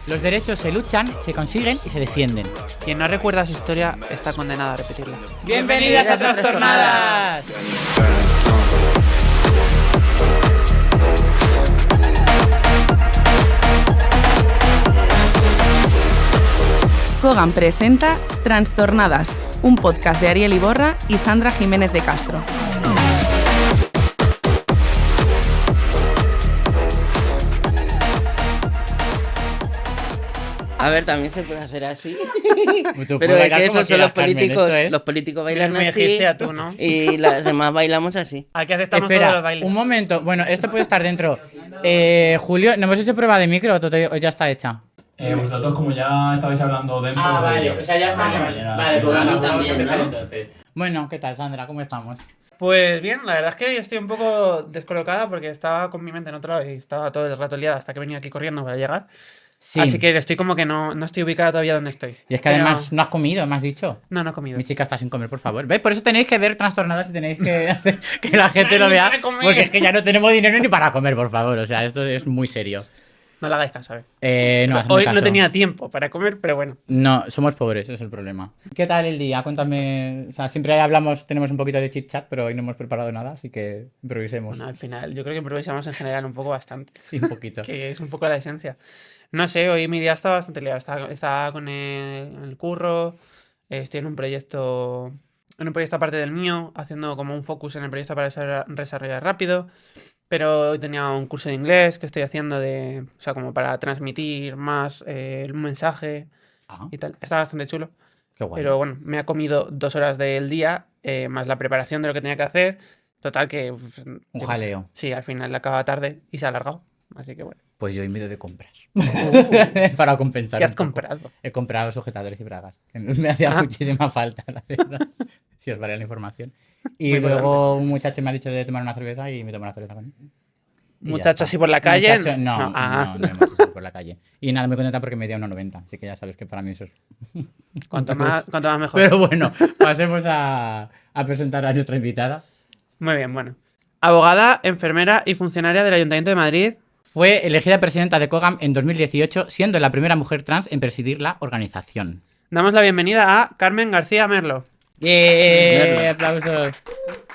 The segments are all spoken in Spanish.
Los derechos se luchan, se consiguen y se defienden. Quien no recuerda su historia está condenado a repetirla. ¡Bienvenidas a Trastornadas! Kogan presenta Trastornadas, un podcast de Ariel Iborra y Sandra Jiménez de Castro. A ver, también se puede hacer así. Pero es que esos son los políticos. Los políticos bailan así tú, ¿no? y las demás bailamos así. Aquí aceptamos Espera, todos los bailes. un momento. Bueno, esto puede estar dentro. Julio, ¿no hemos hecho prueba de micro o ya está hecha? Vosotros como ya estabais hablando dentro... ya está. Vale, pues a mí vamos a también, empezar ¿no? entonces. Bueno, ¿qué tal, Sandra? ¿Cómo estamos? Pues bien, la verdad es que estoy un poco descolocada porque estaba con mi mente en otro lado y estaba todo el rato liada hasta que venía aquí corriendo para llegar. Sí. Así que estoy como que no estoy ubicada todavía donde estoy. Y es que Pero- además no has comido, me has dicho. No he comido. Mi chica está sin comer, por favor. ¿Ves? Por eso tenéis que ver Trastornadas y tenéis que hacer que la gente lo Ni vea. para comer. Porque es que ya no tenemos dinero ni para comer, por favor. O sea, esto es muy serio. No le hagáis caso, No, hazme Hoy caso. no tenía tiempo para comer, pero bueno. No, somos pobres, ese es el problema. ¿Qué tal el día? Cuéntame. O sea, siempre hablamos, tenemos un poquito de chit chat, pero hoy no hemos preparado nada, así que improvisemos. Bueno, al final, yo creo que improvisamos en general un poco bastante. Sí, un poquito. Que es un poco la esencia. No sé, hoy mi día está bastante liado. Estaba con el curro, estoy en un proyecto aparte del mío, haciendo como un focus en el proyecto para desarrollar rápido. Pero hoy tenía un curso de inglés que estoy haciendo o sea, como para transmitir más el mensaje Ah, y tal. Está bastante chulo. qué guay. Pero bueno, me ha comido 2 horas del día, más la preparación de lo que tenía que hacer. Total que... Un yo qué sé. jaleo. Sí, al final acaba tarde y se ha alargado. Así que bueno. Pues yo he ido de compras. Para compensar. ¿Qué has un poco. comprado? He comprado sujetadores y bragas. Que me hacía muchísima falta, la verdad. Si os vale la información. Y Muy luego un muchacho me ha dicho de tomar una cerveza y me tomo una cerveza con él. Y ya Muchacho está. así por la calle. Muchacho, no, No, ah. no hemos ido por la calle. Y nada, me contenta porque me dio 1,90. Así que ya sabes que para mí eso es. Cuanto más mejor. Pero bueno, pasemos a presentar a nuestra invitada. Muy bien, bueno. Abogada, enfermera y funcionaria del Ayuntamiento de Madrid. Fue elegida presidenta de COGAM en 2018, siendo la primera mujer trans en presidir la organización. Damos la bienvenida a Carmen García Merlo. ¡Yeah! ¡Aplausos!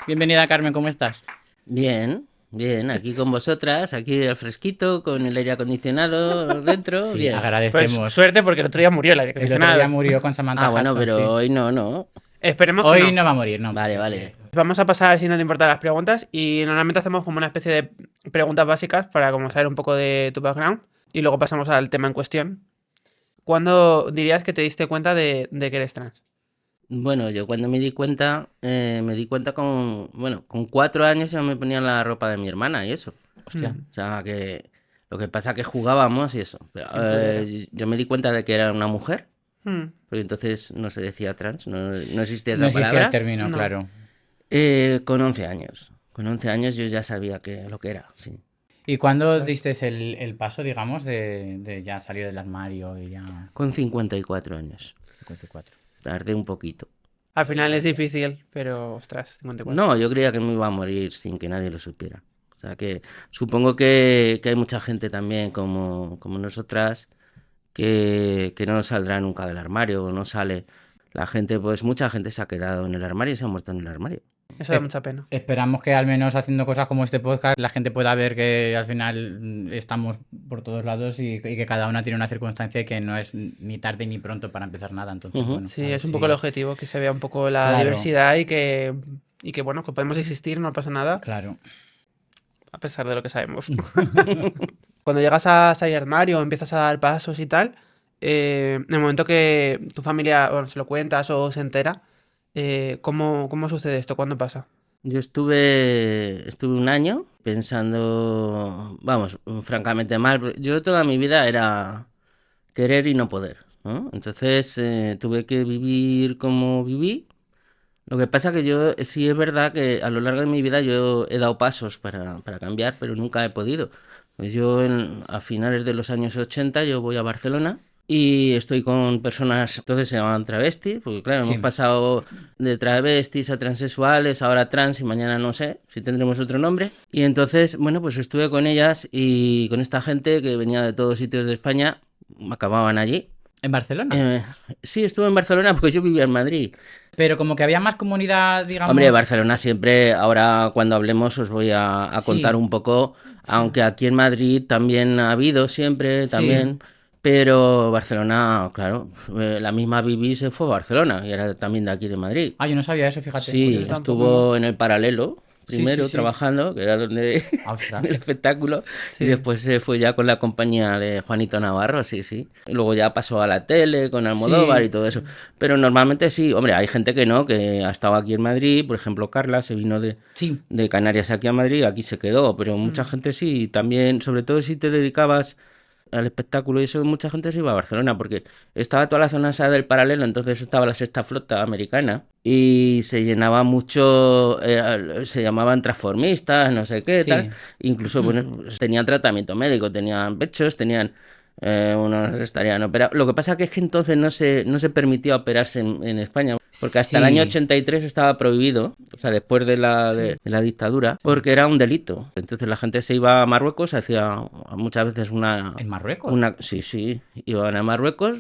Bienvenida, Carmen, ¿cómo estás? Bien, bien, aquí con vosotras, aquí al fresquito, con el aire acondicionado dentro. Sí, bien. Pues agradecemos. suerte porque el otro día murió el aire El otro acondicionado. día murió con Samantha Ah, bueno, Hudson, pero sí. hoy no. Esperemos que Hoy no. no va a morir, no. Vale, vale. Vamos a pasar, si no te importan, las preguntas. Y normalmente hacemos como una especie de preguntas básicas para como saber un poco de tu background. Y luego pasamos al tema en cuestión. ¿Cuándo dirías que te diste cuenta de que eres trans? Bueno, yo cuando me di cuenta con 4 años ya me ponían la ropa de mi hermana y eso. Hostia. O sea, que lo que pasa que jugábamos y eso. Pero, yo me di cuenta de que era una mujer, porque entonces no se decía trans, no existía esa No existía palabra. el término, No. claro. Con 11 años. Con 11 años yo ya sabía lo que era, sí. ¿Y cuándo diste el paso, digamos, de ya salir del armario y ya... Con 54 años. 54. Tardé un poquito. Al final es difícil, pero ostras, 54. No, yo creía que me iba a morir sin que nadie lo supiera. O sea que supongo que hay mucha gente también como nosotras que no saldrá nunca del armario, no sale. La gente, pues mucha gente se ha quedado en el armario y se ha muerto en el armario. Eso da mucha pena. Esperamos que al menos haciendo cosas como este podcast la gente pueda ver que al final estamos por todos lados y que cada una tiene una circunstancia y que no es ni tarde ni pronto para empezar nada. Entonces, Ujú. bueno, Sí, a ver es un si- poco el objetivo, que se vea un poco la Claro. diversidad y que bueno, que podemos existir, no pasa nada, Claro. a pesar de lo que sabemos. Cuando llegas a salir del armario, empiezas a dar pasos y tal, en el momento que tu familia, bueno, se lo cuentas o se entera, ¿cómo sucede esto? ¿Cuándo pasa? Yo estuve un año pensando, vamos, francamente mal. Yo toda mi vida era querer y no poder, ¿no? Entonces tuve que vivir como viví. Lo que pasa que yo sí es verdad que a lo largo de mi vida yo he dado pasos para cambiar, pero nunca he podido. Pues yo a finales de los años 80 yo voy a Barcelona y estoy con personas, entonces se llaman travestis, porque claro, Sí. hemos pasado de travestis a transexuales, ahora trans y mañana no sé si tendremos otro nombre. Y entonces, bueno, pues estuve con ellas y con esta gente que venía de todos sitios de España, acababan allí. ¿En Barcelona? Sí, estuve en Barcelona porque yo vivía en Madrid. Pero como que había más comunidad, digamos... Hombre, Barcelona siempre, ahora cuando hablemos os voy a contar Sí. un poco, aunque aquí en Madrid también ha habido siempre, Sí. también, pero Barcelona, claro, la misma Bibi se fue a Barcelona y era también de aquí de Madrid. Ah, yo no sabía eso, fíjate. Sí, yo tampoco, estuvo en el Paralelo primero sí, sí. trabajando, que era donde Ostras. el espectáculo, Sí. y después se fue ya con la compañía de Juanito Navarro, sí. Y luego ya pasó a la tele con Almodóvar Sí, y todo eso. Pero normalmente sí, hombre, hay gente que no, que ha estado aquí en Madrid, por ejemplo, Carla se vino Sí. de Canarias aquí a Madrid, aquí se quedó, pero mucha gente sí, también, sobre todo si te dedicabas al espectáculo y eso, mucha gente se iba a Barcelona porque estaba toda la zona esa del Paralelo, entonces estaba la Sexta Flota Americana y se llenaba mucho, se llamaban transformistas, no sé qué, Sí. tal, incluso bueno, pues, tenían tratamiento médico, tenían pechos, tenían unos estarían operados. Lo que pasa que es que entonces no se permitía operarse en España, porque hasta el Sí. año 83 estaba prohibido, o sea, después de de la dictadura, porque era un delito. Entonces la gente se iba a Marruecos, hacía muchas veces ¿En Marruecos? Sí, iban a Marruecos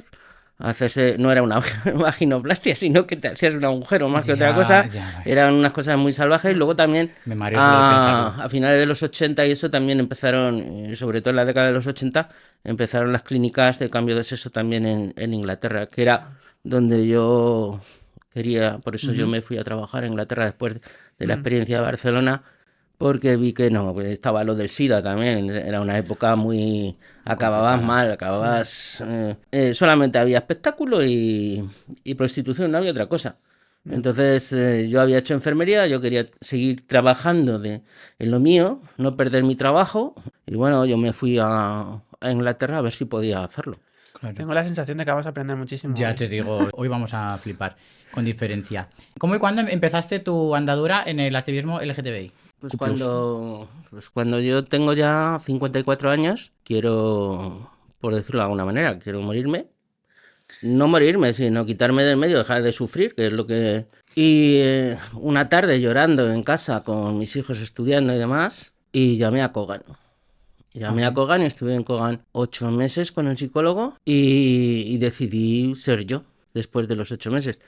a hacerse, no era una vaginoplastia, sino que te hacías un agujero más que otra Ya, cosa. ya. Eran unas cosas muy salvajes y luego también Me mareo solo de pensarlo. a finales de los 80 y eso también empezaron, sobre todo en la década de los 80, empezaron las clínicas de cambio de sexo también en Inglaterra, que era donde yo quería, por eso yo me fui a trabajar a Inglaterra después de la experiencia de Barcelona, porque vi que no, que estaba lo del SIDA también, era una época muy... acababas mal, solamente había espectáculo y prostitución, no había otra cosa. Entonces yo había hecho enfermería, yo quería seguir trabajando en lo mío, no perder mi trabajo, y bueno, yo me fui a Inglaterra a ver si podía hacerlo. Claro. Tengo la sensación de que vamos a aprender muchísimo. Ya hoy. te digo, hoy vamos a flipar con diferencia. ¿Cómo y cuándo empezaste tu andadura en el activismo LGTBI? Pues cuando yo tengo ya 54 años, quiero, por decirlo de alguna manera, quiero morirme. No morirme, sino quitarme del medio, dejar de sufrir, que es lo que... Y una tarde llorando en casa con mis hijos estudiando y demás, y llamé a Kogan. Llamé a Kogan y estuve en Kogan 8 meses con el psicólogo y decidí ser yo después de los 8 meses.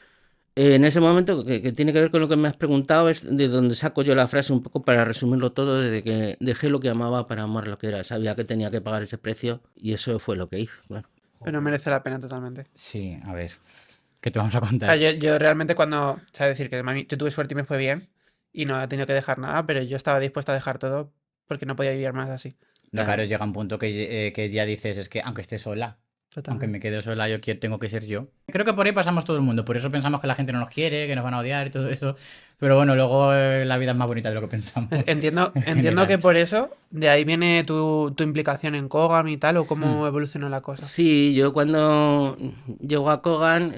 En ese momento, que tiene que ver con lo que me has preguntado, es de donde saco yo la frase un poco para resumirlo todo, desde que dejé lo que amaba para amar lo que era. Sabía que tenía que pagar ese precio y eso fue lo que hice, claro. Pero merece la pena totalmente. Sí, a ver, ¿qué te vamos a O sea, contar? yo realmente cuando... O sea, decir que yo tuve suerte y me fue bien y no he tenido que dejar nada, pero yo estaba dispuesta a dejar todo porque no podía vivir más así. No, claro, llega un punto que ya dices, es que aunque esté sola, aunque Totalmente. me quede sola, tengo que ser yo. Creo que por ahí pasamos todo el mundo, por eso pensamos que la gente no nos quiere, que nos van a odiar y todo eso. Pero bueno, luego la vida es más bonita de lo que pensamos. Entiendo general. que por eso, de ahí viene tu implicación en Kogan y tal, o cómo evolucionó la cosa. Sí, yo cuando llego a Kogan,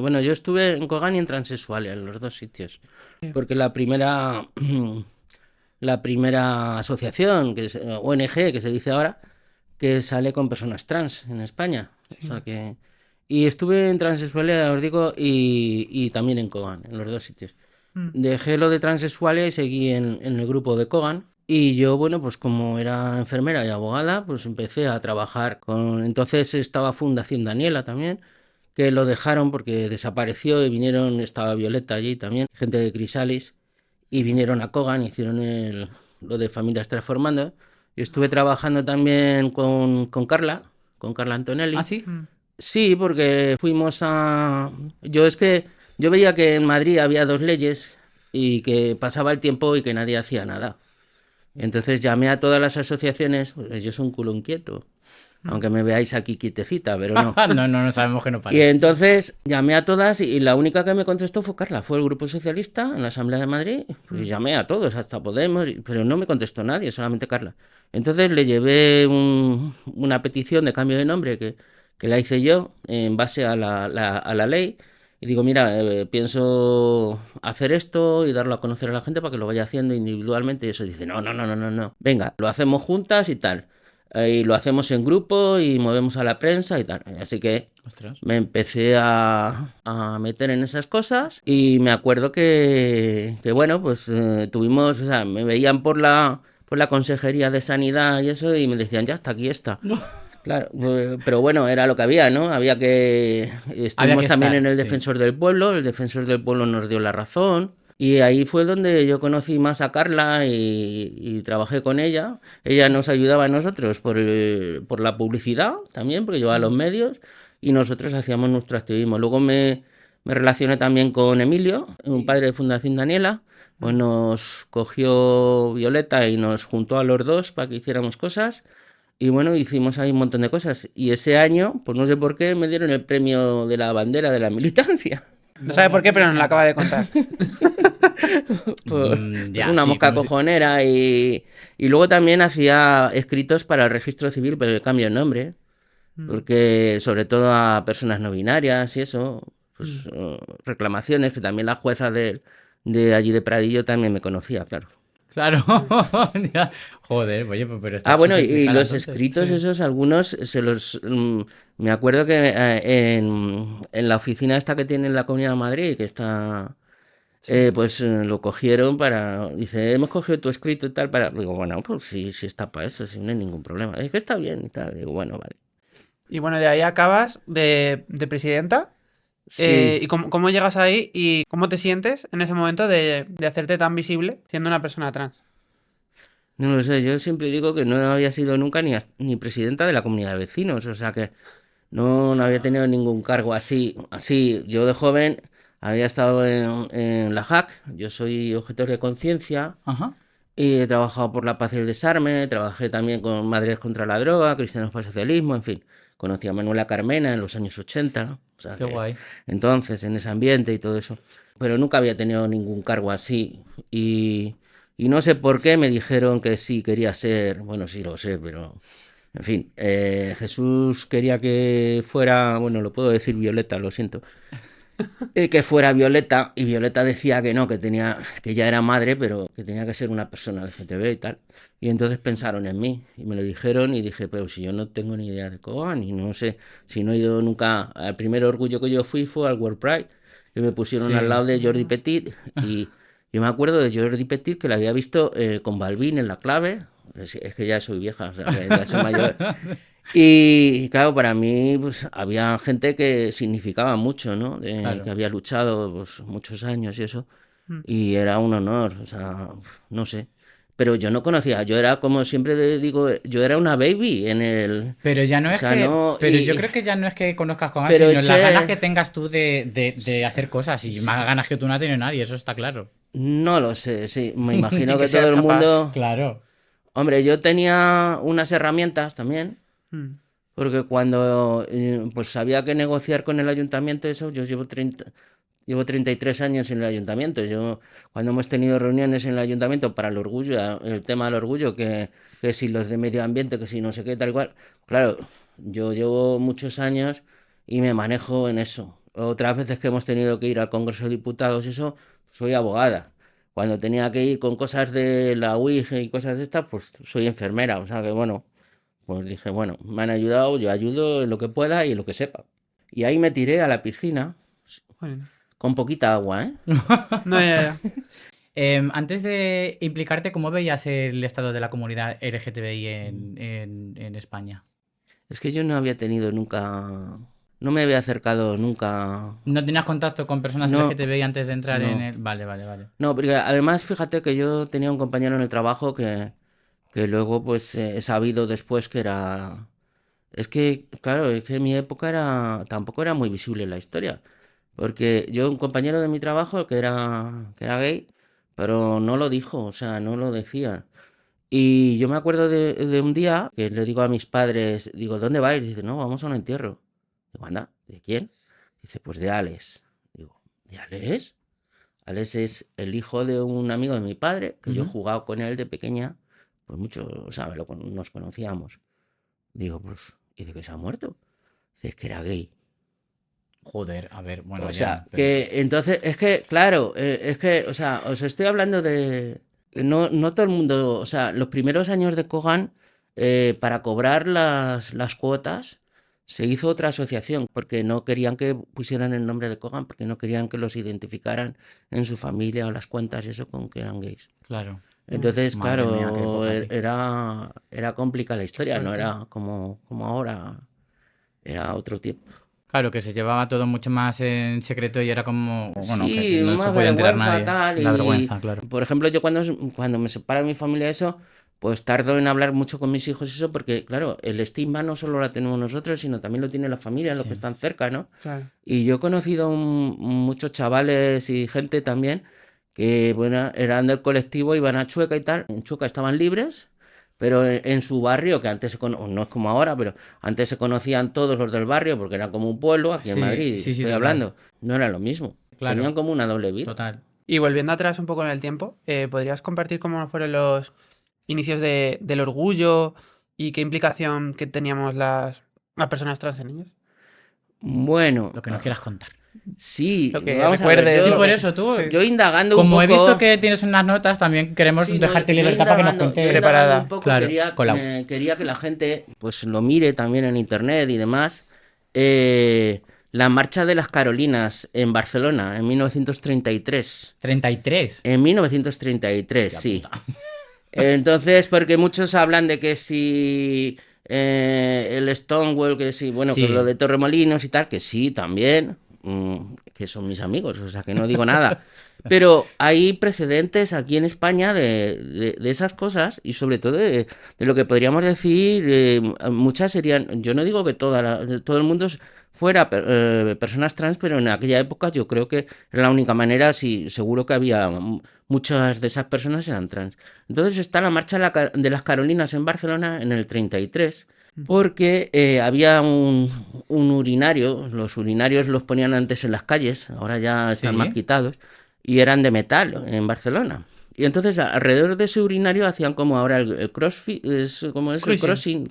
bueno, yo estuve en Kogan y en Transexualia, en los dos sitios. Porque la primera asociación, que es ONG, que se dice ahora, que sale con personas trans en España. O sea que... Y estuve en Transexualia, os digo, y también en Kogan, en los dos sitios. Dejé lo de Transexualia y seguí en el grupo de Kogan. Y yo, bueno, pues como era enfermera y abogada, pues empecé a trabajar con... Entonces estaba Fundación Daniela también, que lo dejaron porque desapareció y vinieron, estaba Violeta allí también, gente de Crisalis, y vinieron a Kogan, hicieron lo de Familias Transformando. Yo estuve trabajando también con Carla Antonelli. ¿Ah, sí? Sí, porque fuimos a... Yo veía que en Madrid había 2 leyes y que pasaba el tiempo y que nadie hacía nada. Entonces llamé a todas las asociaciones, pues yo soy un culo inquieto, aunque me veáis aquí quietecita, pero no. No sabemos que no Y pasa. entonces llamé a todas y la única que me contestó fue Carla, fue el Grupo Socialista en la Asamblea de Madrid, pues llamé a todos, hasta Podemos, pero no me contestó nadie, solamente Carla. Entonces le llevé una petición de cambio de nombre que la hice yo en base a la ley. Y digo, mira, pienso hacer esto y darlo a conocer a la gente para que lo vaya haciendo individualmente. Y eso dice, no. Venga, lo hacemos juntas y tal. Y lo hacemos en grupo y movemos a la prensa y tal. Así que Ostras. me empecé a meter en esas cosas y me acuerdo que bueno, pues tuvimos, o sea, me veían por la Consejería de Sanidad y eso y me decían, ya hasta aquí está. Claro, pero bueno, era lo que había, ¿no? Había que... Estuvimos que también estar, en el sí. Defensor del Pueblo, el Defensor del Pueblo nos dio la razón. Y ahí fue donde yo conocí más a Carla y trabajé con ella. Ella nos ayudaba a nosotros por la publicidad también, porque llevaba los medios, y nosotros hacíamos nuestro activismo. Luego me relacioné también con Emilio, un padre de Fundación Daniela, pues nos cogió Violeta y nos juntó a los dos para que hiciéramos cosas. Y bueno, hicimos ahí un montón de cosas. Y ese año, pues no sé por qué, me dieron el premio de la bandera de la militancia. No sabe por qué, pero nos lo acaba de contar. Por Ya, una sí, mosca como si- cojonera. Y luego también hacía escritos para el registro civil, pero el cambio de nombre. Porque sobre todo a personas no binarias y eso, pues reclamaciones, que también la jueza de allí de Pradillo también me conocía, claro. Claro. Ya. Joder, oye, pero está Ah, bueno, súper y picada, los entonces. escritos Sí. esos, algunos se los... me acuerdo que en la oficina esta que tiene en la Comunidad de Madrid, que está... pues lo cogieron para... Dice, hemos cogido tu escrito y tal para... Digo, bueno, pues sí, sí está para eso, sí, no hay ningún problema. Dice que está bien y tal. Digo, bueno, vale. Y bueno, de ahí acabas de presidenta. Sí. ¿Y cómo llegas ahí y cómo te sientes en ese momento de hacerte tan visible siendo una persona trans? No lo sé, yo siempre digo que no había sido nunca ni presidenta de la comunidad de vecinos, o sea que no había tenido ningún cargo así. Así, yo de joven había estado en la JAC, yo soy objetor de conciencia Ajá. y he trabajado por la paz y el desarme, trabajé también con Madres contra la Droga, Cristianos para el Socialismo, en fin. Conocí a Manuela Carmena en los años 80, o sea Qué que guay. entonces en ese ambiente y todo eso. Pero nunca había tenido ningún cargo así y no sé por qué me dijeron que sí quería ser, bueno, sí lo sé, pero en fin, Jesús quería que fuera, bueno, lo puedo decir Violeta, lo siento, que fuera Violeta y Violeta decía que no, que ya era madre, pero que tenía que ser una persona LGTB y tal. Y entonces pensaron en mí y me lo dijeron y dije, pero si yo no tengo ni idea de Cogan y no sé, si no he ido nunca, al primer orgullo que yo fue al World Pride, que me pusieron al Sí. lado de Jordi Petit y yo me acuerdo de Jordi Petit que la había visto con Balvin en La Clave, es que ya soy vieja, o sea, que ya soy mayor. Y claro, para mí pues, había gente que significaba mucho, ¿no? Que Claro. había luchado pues, muchos años y eso. Mm. Y era un honor, o sea, no sé. Pero yo no conocía, yo era como siempre digo, yo era una baby en el... Pero ya no O es sea, que. no... Pero yo creo que ya no es que conozcas con Pero sino las ganas che, que tengas tú de hacer cosas. Y más ganas que tú no ha tenido nadie, eso está claro. no lo sé, sí, me imagino Y que que todo seas el capaz. mundo... Claro. Hombre, yo tenía unas herramientas también. Mm. Porque cuando pues había que negociar con el ayuntamiento, eso, yo llevo 33 años en el ayuntamiento. Cuando hemos tenido reuniones en el ayuntamiento para el orgullo, el tema del orgullo, que si los de medio ambiente, que si no sé qué, tal cual, claro, yo llevo muchos años y me manejo en eso. Otras veces que hemos tenido que ir al Congreso de Diputados, eso, soy abogada. Cuando tenía que ir con cosas de la UIG y cosas de estas, pues soy enfermera. O sea que bueno. Pues dije, bueno, me han ayudado, yo ayudo en lo que pueda y en lo que sepa. Y ahí me tiré a la piscina, Joder. con poquita agua, ¿eh? No, ya. Antes de implicarte, ¿cómo veías el estado de la comunidad LGTBI en España? Es que yo no había tenido nunca, no me había acercado nunca, ¿No tenías contacto con personas no, LGTBI antes de entrar en no. el...? Vale, vale, vale. No, porque además fíjate que yo tenía un compañero en el trabajo que luego pues he sabido después que era... Es que, claro, es que en mi época tampoco era muy visible la historia. Porque yo, un compañero de mi trabajo que era gay, pero no lo dijo, o sea, no lo decía. Y yo me acuerdo de un día que le digo a mis padres, digo, ¿dónde vais? Dice, no, vamos a un entierro. Digo, anda, ¿de quién? Dice, pues de Alex. Digo, ¿de Alex? Alex es el hijo de un amigo de mi padre, que yo he Ujú. jugado con él de pequeña, pues mucho, ¿sabes? Nos conocíamos. Digo, pues, ¿y de qué se ha muerto? Dice, es que era gay. Joder, a ver, bueno, O ya, sea, pero- que entonces, es que, claro, es que, o sea, os estoy hablando de... No todo el mundo, o sea, los primeros años de Kogan, para cobrar las cuotas, se hizo otra asociación, porque no querían que pusieran el nombre de Kogan, porque no querían que los identificaran en su familia o las cuentas y eso con que eran gays. Claro. Entonces, Madre mía, qué claro, época, tío. era complicada la historia, no Fuerte. era como ahora, era otro tiempo. Claro, que se llevaba todo mucho más en secreto y era como, bueno, que Sí, no se más podía enterar vergüenza, nadie. tal. La Y, vergüenza, claro. por ejemplo, yo cuando me separa mi familia eso, pues tardo en hablar mucho con mis hijos eso, porque, claro, el estigma no solo lo tenemos nosotros, sino también lo tiene la familia, los que Sí. están cerca, ¿no? Claro. Y yo he conocido muchos chavales y gente también que, bueno, eran del colectivo, iban a Chueca y tal. En Chueca estaban libres, pero en su barrio, que antes no es como ahora, pero antes se conocían todos los del barrio, porque era como un pueblo, aquí en Sí, Madrid, sí, estoy total. hablando, no era lo mismo. Claro. Tenían como una doble vida. Total. Y volviendo atrás un poco en el tiempo, ¿podrías compartir cómo fueron los inicios del orgullo y qué implicación que teníamos las personas trans en ellos? Bueno, Lo que nos quieras contar. sí, Lo que vamos a ver, recuerdes, Sí, lo por que- eso tú, sí. yo indagando un como poco... he visto que tienes unas notas, también queremos Sí, dejarte yo libertad para que nos indagando cuentes. Preparada. un poco, Claro, colao. quería que la gente pues lo mire también en internet y demás. La marcha de las Carolinas en Barcelona en 1933. 33. En 1933, Hostia sí. puta. Entonces, porque muchos hablan de que si el Stonewall, que sí, bueno, que Sí. lo de Torremolinos y tal, que sí, también, que son mis amigos, o sea, que no digo nada. Pero hay precedentes aquí en España de esas cosas y sobre todo de lo que podríamos decir, muchas serían, yo no digo que todo el mundo fuera personas trans, pero en aquella época yo creo que era la única manera, sí, seguro que había muchas de esas personas eran trans. Entonces está la marcha de las Carolinas en Barcelona en el 33, porque había un urinario, los urinarios los ponían antes en las calles, ahora ya están Sí. más quitados, y eran de metal en Barcelona. Y entonces alrededor de ese urinario hacían como ahora el crossfit, ¿cómo es? El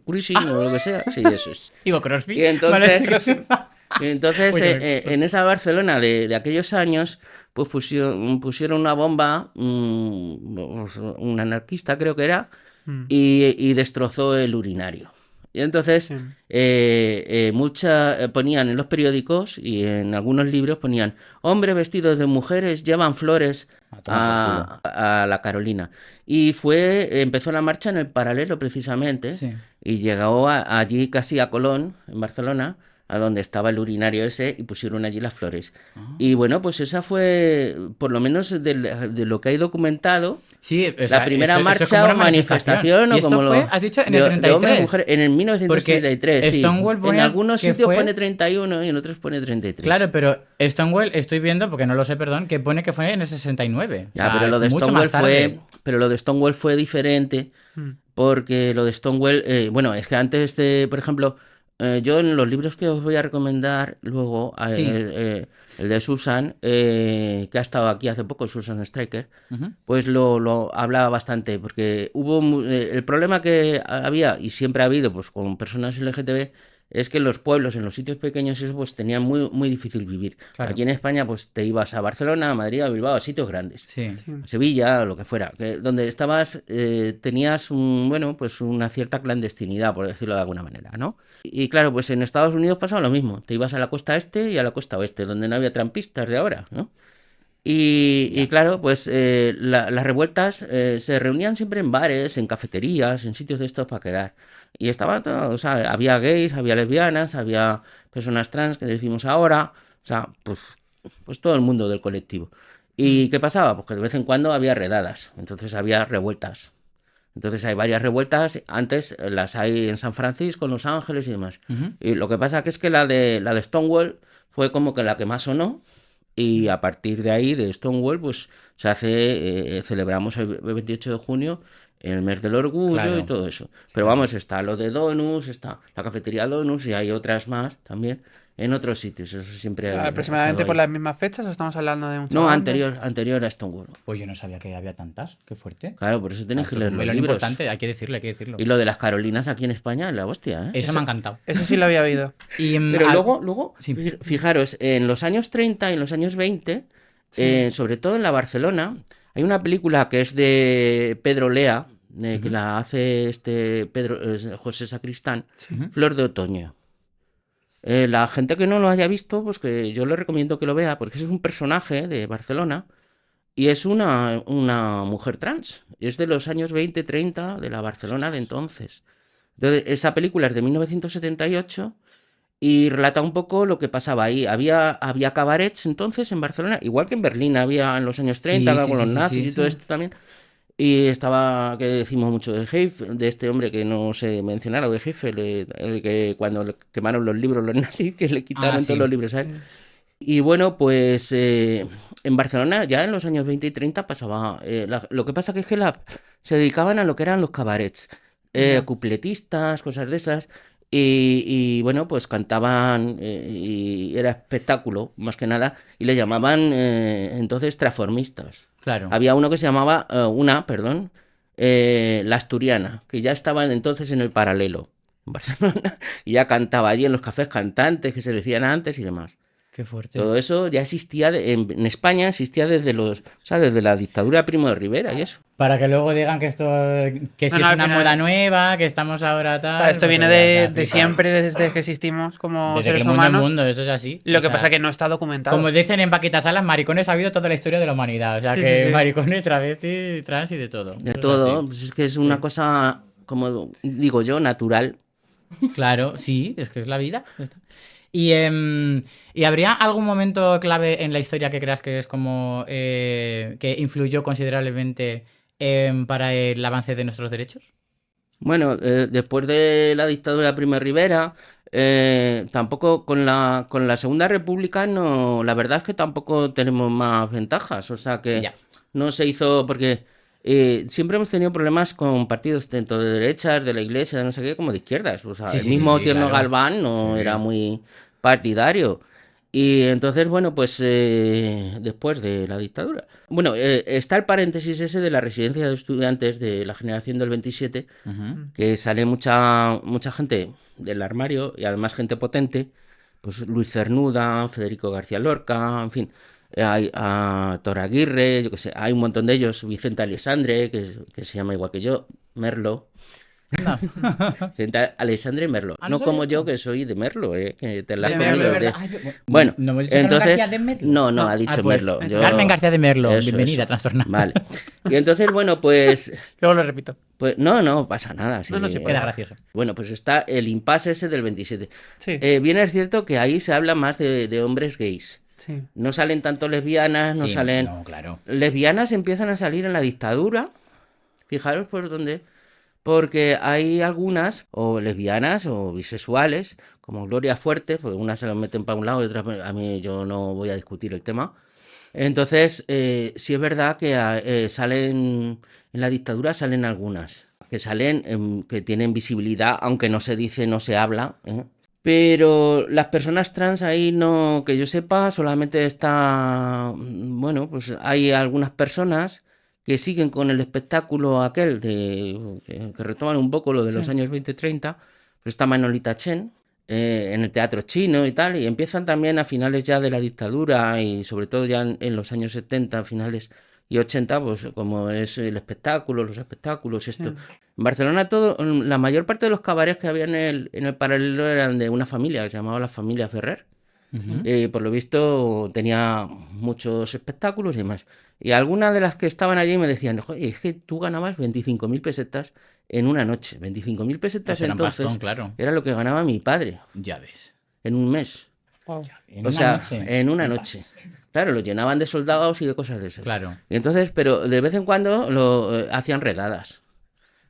cruising o lo que sea. Sí, eso es. Digo, CrossFit. Y entonces, Vale. y entonces Uy, en esa Barcelona de aquellos años, pues pusieron una bomba, un anarquista creo que era, Mm. y destrozó el urinario. Y entonces Sí. ponían en los periódicos y en algunos libros ponían hombres vestidos de mujeres llevan flores A tomar por a la Carolina. Y empezó la marcha en el Paralelo precisamente Sí. y llegó allí casi a Colón, en Barcelona, a donde estaba el urinario ese y pusieron allí las flores. Y bueno, pues esa fue, por lo menos de lo que hay documentado, Sí, o la sea, primera eso es marcha como una o manifestación ¿Y o esto como fue, lo has dicho, en de el hombres y 33? mujeres en el 1933, Porque sí. Stonewall pone En algunos que sitios fue- pone 31 y en otros pone 33. Claro, pero Stonewall, estoy viendo, porque no lo sé, perdón, que pone que fue en el 69. Ya, O sea, pero lo es de mucho Stonewall más tarde. pero lo de Stonewall fue diferente Mm. porque lo de Stonewall, bueno, es que antes de, por ejemplo, yo en los libros que os voy a recomendar luego, Sí. el de Susan, que ha estado aquí hace poco, Susan Stryker, Ujú. pues lo hablaba bastante, porque el problema que había, y siempre ha habido, pues con personas LGTB, es que en los pueblos, en los sitios pequeños, eso pues tenían muy, muy difícil vivir. Claro. Aquí en España, pues te ibas a Barcelona, a Madrid, a Bilbao, a sitios grandes. Sí. Sí. A Sevilla, lo que fuera, donde estabas, tenías bueno, pues una cierta clandestinidad, por decirlo de alguna manera, ¿no? Y claro, pues en Estados Unidos pasaba lo mismo, te ibas a la costa este y a la costa oeste, donde no había trampistas de ahora, ¿no? Y claro, pues las revueltas se reunían siempre en bares, en cafeterías, en sitios de estos para quedar. Y estaba todo, o sea, había gays, había lesbianas, había personas trans que decimos ahora, o sea, pues todo el mundo del colectivo. ¿Y qué pasaba? Pues que de vez en cuando había redadas, entonces había revueltas. Entonces hay varias revueltas, antes las hay en San Francisco, en Los Ángeles y demás. Ujú. Y lo que pasa que es que la de Stonewall fue como que la que más sonó. Y a partir de ahí, de Stonewall, pues se hace, celebramos el 28 de junio, el mes del orgullo Claro. y todo eso. Pero vamos, está lo de Donuts, está la cafetería Donuts y hay otras más también en otros sitios. Eso siempre ha ¿Aproximadamente estado por ahí. las mismas fechas o estamos hablando de un No, antes? anterior a Stonewall. Pues yo no sabía que había tantas. Qué fuerte. Claro, por eso tenéis Esto que es leer un los melón libros. importante, hay que decirlo, hay que decirlo. Y lo de las Carolinas aquí en España, la hostia, ¿eh? Eso me ha encantado. Eso sí lo había oído. Y, Pero luego sí. fijaros, en los años 30 y en los años 20, sobre todo en la Barcelona, hay una película que es de Pedro Lea, que la hace José Sacristán, Flor de Otoño. La gente que no lo haya visto, pues que yo le recomiendo que lo vea, porque es un personaje de Barcelona Y es una mujer trans. Es de los años 20-30 de la Barcelona de entonces. Entonces, esa película es de 1978 y relata un poco lo que pasaba ahí. Había cabarets entonces en Barcelona, igual que en Berlín había en los años 30, con los nazis y todo esto también. Y estaba, que decimos mucho de Heifel, de este hombre que no sé mencionar, de Heifel, el que cuando le quemaron los libros los nazis, que le quitaron todos los libros a él. Y bueno, pues en Barcelona ya en los años 20 y 30 pasaba. Lo que pasa que es que se dedicaban a lo que eran los cabarets, cupletistas, cosas de esas. Y bueno, pues cantaban y era espectáculo, más que nada, y le llamaban entonces transformistas. Claro. Había uno que se llamaba, la Asturiana, que ya estaban entonces en el Paralelo, en Barcelona, y ya cantaba allí en los cafés cantantes que se decían antes y demás. Qué fuerte. Todo eso ya existía, en España existía desde desde la dictadura de Primo de Rivera y eso. Para que luego digan que si es al una final- moda nueva, que estamos ahora tal. O sea, esto porque viene ya de flipa. siempre, desde que existimos como Desde que seres el mundo es humanos. mundo, eso es así. Lo O que sea, pasa es que no está documentado. como dicen en Paquita Salas, maricones ha habido toda la historia de la humanidad. O sea, Sí, que sí, sí. maricones, travestis, trans y de todo. De Eso es todo, así. pues es que es una cosa, como digo yo, natural. Claro, sí, es que es la vida. Ya está. ¿Y habría algún momento clave en la historia que creas que es como que influyó considerablemente para el avance de nuestros derechos? Bueno, después de la dictadura de Primo de Rivera, tampoco con la Segunda República, no, la verdad es que tampoco tenemos más ventajas. O sea que Ya. no se hizo porque siempre hemos tenido problemas con partidos tanto de derechas, de la Iglesia, de no sé qué, como de izquierdas. O sea, Sí, el sí, mismo sí, Tierno claro. Galván no Sí. era muy partidario. Y entonces, bueno, pues después de la dictadura. Bueno, está el paréntesis ese de la residencia de estudiantes de la generación del 27, que sale mucha gente del armario y además gente potente, pues Luis Cernuda, Federico García Lorca, en fin, hay a Tor Aguirre, yo qué sé, hay un montón de ellos, Vicente Alessandre, que se llama igual que yo, Merlo. No. Vicente Alessandre Merlo, Ah, no ¿no como sabías yo tú? que soy de Merlo, que te la De has Merlo, comido, de verdad. de- Ay, Bueno, ¿no hemos dicho Carmen entonces García de Merlo? no, ha dicho pues, Merlo. Carmen García de Merlo, Eso, bienvenida, eso. trastornada. Vale. Y entonces, bueno, pues Luego lo repito. no pasa nada. Sí. No, sí, Queda gracioso. Bueno, pues está el impasse ese del 27. Sí. Bien es cierto que ahí se habla más de hombres gays. Sí. No salen tanto lesbianas, no Sí, salen... no, claro. Lesbianas empiezan a salir en la dictadura. Fijaros por dónde... Porque hay algunas, o lesbianas o bisexuales, como Gloria Fuerte, porque unas se las meten para un lado y otras... A mí yo no voy a discutir el tema. Entonces, sí es verdad que salen... En la dictadura salen algunas, que salen, que tienen visibilidad, aunque no se dice, no se habla, ¿eh? Pero las personas trans ahí no, que yo sepa, solamente está, bueno, pues hay algunas personas que siguen con el espectáculo aquel que retoman un poco lo de los años 20-30, pues está Manolita Chen en el teatro chino y tal, y empiezan también a finales ya de la dictadura y sobre todo ya en los años 70, finales y 80, pues como es el espectáculo, los espectáculos, esto. En Barcelona la mayor parte de los cabarets que había en el Paralelo eran de una familia que se llamaba la familia Ferrer. Por lo visto tenía muchos espectáculos y demás. Y algunas de las que estaban allí me decían, "Joder, es que tú ganabas 25.000 pesetas en una noche. 25.000 pesetas Eso era un entonces pastón, claro. era lo que ganaba mi padre Ya ves. en un mes. Wow. En O una sea, noche. en una Flipas. noche. Claro, lo llenaban de soldados y de cosas de esas. Claro. Y entonces, pero de vez en cuando hacían redadas.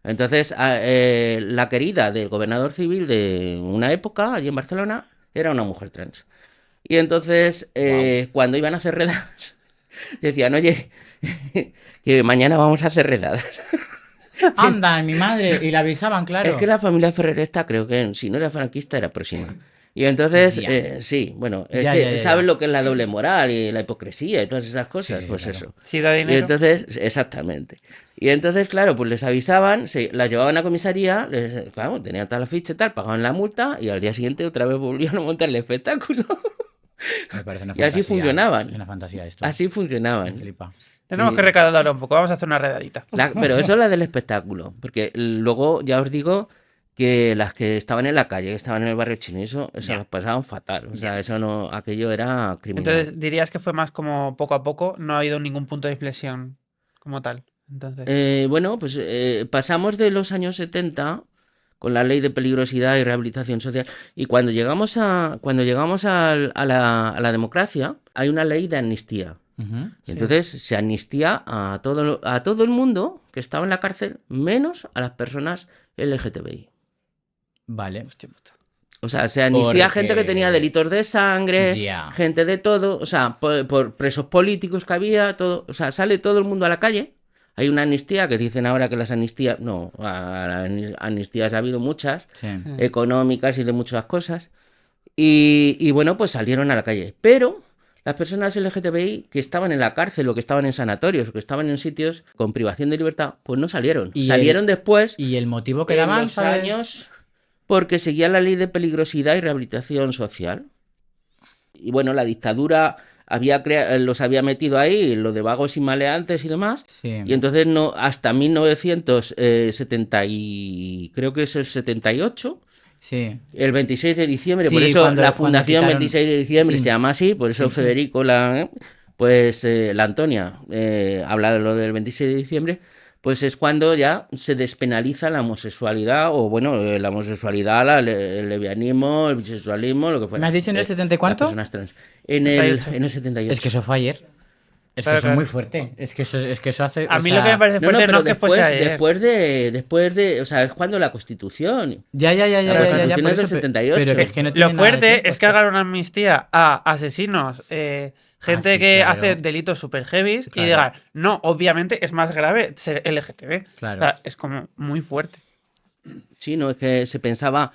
Entonces, la querida del gobernador civil de una época, allí en Barcelona, era una mujer trans. Y entonces, cuando iban a hacer redadas, decían, oye, que mañana vamos a hacer redadas. Anda, mi madre. Y la avisaban, claro. Es que la familia Ferreresta, creo que si no era franquista, era próxima. Y entonces, Ya. sí, bueno, es Ya, que ya, ya, sabes ya. lo que es la doble moral y la hipocresía y todas esas cosas, Sí, pues claro. eso. Si da Y dinero. entonces, exactamente. Y entonces, claro, pues les avisaban, las llevaban a comisaría, claro, tenían tal ficha y tal, pagaban la multa y al día siguiente otra vez volvían a montar el espectáculo. Me parece una Y así fantasía. funcionaban. Es una fantasía esto. Así Me funcionaban. flipa. Tenemos que recaudar un poco. Vamos a hacer una redadita. Pero eso es la del espectáculo, porque luego, ya os digo, que las que estaban en la calle, que estaban en el barrio chino, eso lo pasaban fatal. O sea, eso no, aquello era criminal. Entonces dirías que fue más como poco a poco, no ha habido ningún punto de inflexión como tal. Entonces, Bueno, pues pasamos de los años 70 con la ley de peligrosidad y rehabilitación social, y cuando llegamos a la democracia, hay una ley de amnistía. Ujú. Y entonces se amnistía a todo el mundo que estaba en la cárcel, menos a las personas LGTBI. Vale. hostia puta. O sea, se amnistía a Porque- gente que tenía delitos de sangre, Ya. gente de todo, o sea, por presos políticos que había, todo, o sea, sale todo el mundo a la calle. Hay una amnistía que dicen ahora que las amnistías, no, amnistías ha habido muchas, Sí. económicas y de muchas cosas. Y bueno, pues salieron a la calle. Pero las personas LGTBI que estaban en la cárcel o que estaban en sanatorios o que estaban en sitios con privación de libertad, pues no salieron. Y Salieron después ¿Y el motivo que en daban, los sabes? años porque seguía la ley de peligrosidad y rehabilitación social. Y bueno, la dictadura los había metido ahí, lo de vagos y maleantes y demás. Sí. Y entonces no, hasta 1970 y creo que es el 78, Sí. el 26 de diciembre, Sí, por eso cuando- la cuando Fundación quitaron- 26 de diciembre Sí. se llama así, por eso Sí, sí. Federico, la Antonia, habla de lo del 26 de diciembre, pues es cuando ya se despenaliza la homosexualidad, o bueno, la homosexualidad, el lesbianismo, el bisexualismo, lo que fuera. ¿Me has dicho en el 70 y cuánto? Las personas trans. En el 78. 78. Es que eso fue ayer. Es Claro, que eso claro. es muy fuerte. Es que eso hace. A o mí sea, lo que me parece fuerte no, pero es que fuese ayer. después de, o sea, es cuando la Constitución. Ya, La Constitución por es del eso, 78. Pero que es que no Lo tiene nada de fuerte tiempo, es que hagan una amnistía a asesinos, gente sí, que claro. hace delitos super heavy y Claro. digan, no, obviamente es más grave ser LGTB. Claro. O sea, es como muy fuerte. Sí, no, es que se pensaba.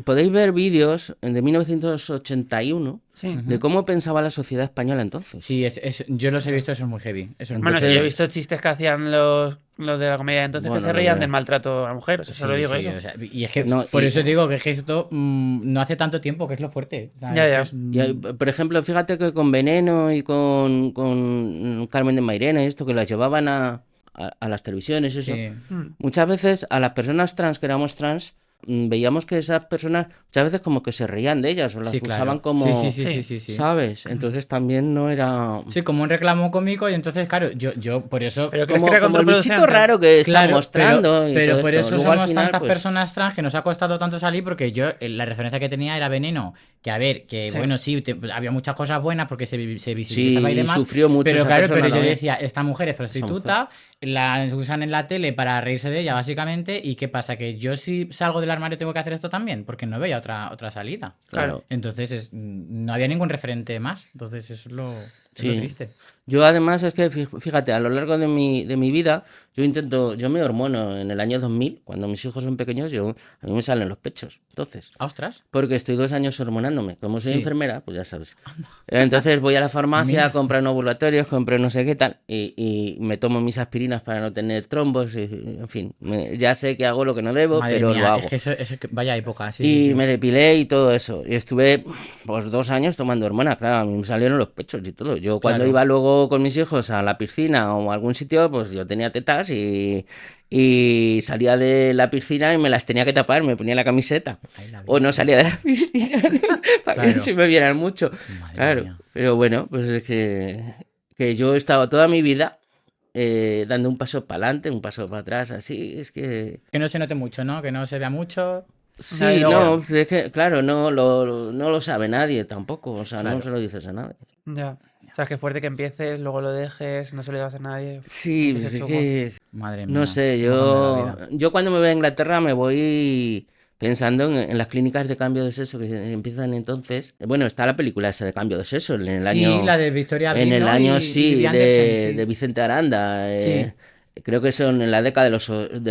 Podéis ver vídeos de 1981 Sí. de cómo pensaba la sociedad española entonces. Sí, yo los he visto, eso es muy heavy. Eso es muy Bueno, sí, heavy. yo he visto chistes que hacían los de la comedia entonces Bueno, que se lo reían de- del maltrato a mujeres. Eso Sí, lo digo sí, eso. o sea, y es que No, por y- eso digo que es que esto no hace tanto tiempo que es lo fuerte. O sea, Ya, es que ya. es, Y por ejemplo, fíjate que con Veneno y con Carmen de Mairena y esto, que las llevaban a las televisiones, eso. sí. Muchas veces a las personas trans que éramos trans, veíamos que esas personas muchas veces como que se reían de ellas o las Sí, claro. usaban como, Sí. ¿sabes? Entonces también no era... Sí, como un reclamo cómico y entonces, claro, yo por eso... Pero ¿crees Como, que era como el bichito contraproducente? raro que está Claro, mostrando. pero y todo por esto. eso Luego, al somos final, tantas pues, personas trans que nos ha costado tanto salir porque yo, la referencia que tenía era Veneno, que a ver, que Sí. bueno, sí, había muchas cosas buenas porque se visibilizaba Sí, y demás, sufrió mucho pero esa claro, persona pero yo también. decía, esta mujer es prostituta, la usan en la tele para reírse de ella básicamente, y ¿qué pasa? Que yo si salgo del armario tengo que hacer esto también, porque no veía otra salida. Claro. Entonces no había ningún referente más, entonces eso es lo Sí. triste. Yo además es que, fíjate, a lo largo de mi vida, yo me hormono en el año 2000, cuando mis hijos son pequeños, a mí me salen los pechos, entonces. ¡Ostras! Porque estoy 2 años hormonándome. Como soy Sí. enfermera, pues ya sabes. Entonces voy a la farmacia, Mira. compro ovulatorios, compro no sé qué tal, y me tomo mis aspirinas para no tener trombos, en fin. Ya sé que hago lo que no debo, Madre pero mía, lo hago. es que eso vaya época, sí, Y sí, sí. me depilé y todo eso. Y estuve pues 2 años tomando hormonas, claro, a mí me salieron los pechos y todo. Yo cuando Claro. iba luego con mis hijos a la piscina o a algún sitio, pues yo tenía tetas y salía de la piscina y me las tenía que tapar, me ponía la camiseta. Ay, la O no salía de la piscina para que Claro. no se me vieran mucho. Madre Claro, mía. pero bueno, pues es que yo he estado toda mi vida dando un paso para adelante, un paso para atrás, así, es que... Que no se note mucho, ¿no? Que no se vea mucho. Sí, Nadie lo no, ve. pues es que, claro, no lo sabe nadie tampoco, o sea, Claro. no se lo dices a nadie. Ya. O sea, que fuerte que empieces, luego lo dejes, no se lo digas a nadie. Sí, Ese pues es chungo. que, Madre mía. no sé, cómo cambia la vida. yo cuando me voy a Inglaterra me voy pensando en las clínicas de cambio de sexo que empiezan entonces. Bueno, está la película esa de cambio de sexo en el Sí, año... la de Victoria Abril, En el ¿no? año, Y sí, Vivi Anderson, sí. de Vicente Aranda. Sí. Creo que son en la década de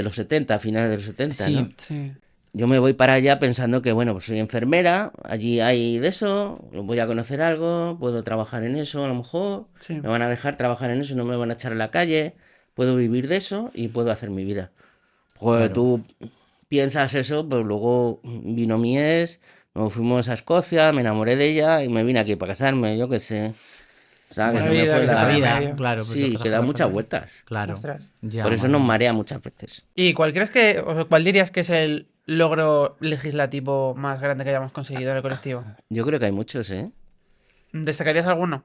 los 70, finales de los 70, Sí. ¿no? Sí. Yo me voy para allá pensando que, bueno, pues soy enfermera, allí hay de eso, voy a conocer algo, puedo trabajar en eso a lo mejor, Sí. me van a dejar trabajar en eso, no me van a echar a la calle, puedo vivir de eso y puedo hacer mi vida. Pues Claro. tú piensas eso, pues luego vino mi ex, nos fuimos a Escocia, me enamoré de ella y me vine aquí para casarme, yo qué sé. O sea, que La se me vida, fue que se La pone en vida, medio. claro. pues Sí, esas cosas que da pasan. muchas vueltas. Claro. Ostras. Ya, Por eso madre nos mía. marea muchas veces. ¿Y cuál crees que, o cuál dirías que es logro legislativo más grande que hayamos conseguido en el colectivo? Yo creo que hay muchos, ¿eh? ¿Destacarías alguno?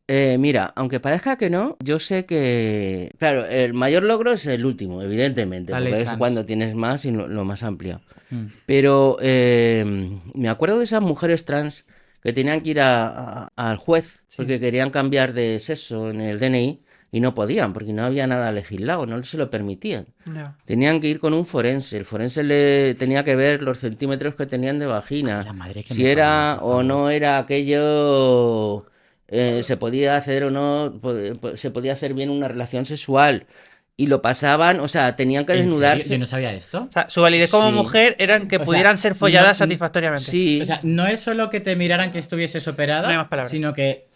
Mira, aunque parezca que no, yo sé que, claro, el mayor logro es el último, evidentemente, La porque ley es trans. cuando tienes más y lo más amplio. Mm. Pero me acuerdo de esas mujeres trans que tenían que ir al juez porque querían cambiar de sexo en el DNI y no podían porque no había nada legislado, no se lo permitían. Ya. Tenían que ir con un forense, el forense le tenía que ver los centímetros que tenían de vagina, Ay, la madre que si me era parió, por o no favor. era aquello, se podía hacer o no, se podía hacer bien una relación sexual. Y lo pasaban, o sea, tenían que ¿En serio? desnudarse. Yo no sabía esto. O sea, su validez como Sí. mujer eran que O sea, pudieran ser folladas no- satisfactoriamente. Sí, O sea, no es solo que te miraran que estuvieses operada, No hay más palabras. sino que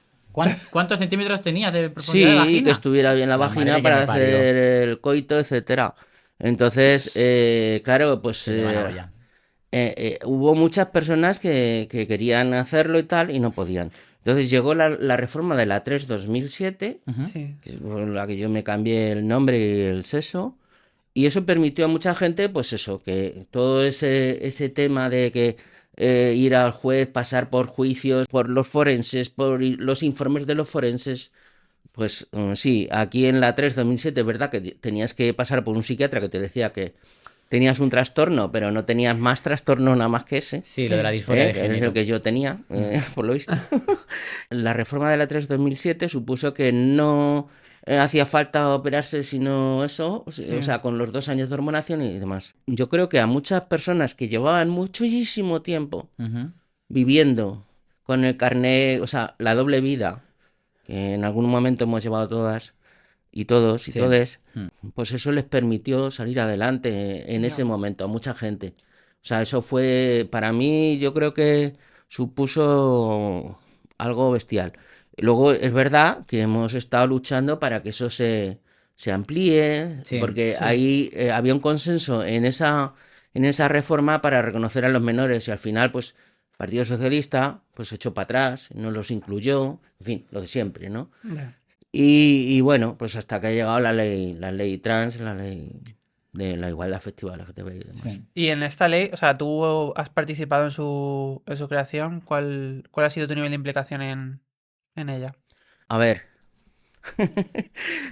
¿cuántos centímetros tenías de profundidad sí, de vagina? que estuviera bien la La vagina madre que para me parió. hacer el coito, etcétera. Entonces, claro, pues Se le va la olla. hubo muchas personas que querían hacerlo y tal y no podían. Entonces llegó la reforma de la 3/2007, Ujú. Sí. que es por la que yo me cambié el nombre y el sexo, y eso permitió a mucha gente, pues eso, que todo ese tema de que ir al juez, pasar por juicios, por los forenses, los informes de los forenses, pues sí, aquí en la 3/2007 es verdad que tenías que pasar por un psiquiatra que te decía que tenías un trastorno, pero no tenías más trastorno nada más que ese. Sí, lo de la disforia de Que es género. el que yo tenía, por lo visto. La reforma de la 3/2007 supuso que no hacía falta operarse sino eso, o sea, con los 2 años de hormonación y demás. Yo creo que a muchas personas que llevaban muchísimo tiempo Ujú. viviendo con el carnet, o sea, la doble vida, que en algún momento hemos llevado todas y todos y Sí. todes, Mm. pues eso les permitió salir adelante en ese momento a mucha gente. O sea, eso fue, para mí, yo creo que supuso algo bestial. Luego es verdad que hemos estado luchando para que eso se amplíe, Sí, porque sí. ahí había un consenso en esa reforma para reconocer a los menores y al final, pues, el Partido Socialista pues se echó para atrás, no los incluyó, en fin, lo de siempre, ¿no? Ya. Y bueno, pues hasta que ha llegado la ley trans, la ley de la igualdad efectiva LGTBI y demás. Sí. Y en esta ley, o sea, tú has participado en su creación. ¿Cuál ha sido tu nivel de implicación en ella? A ver.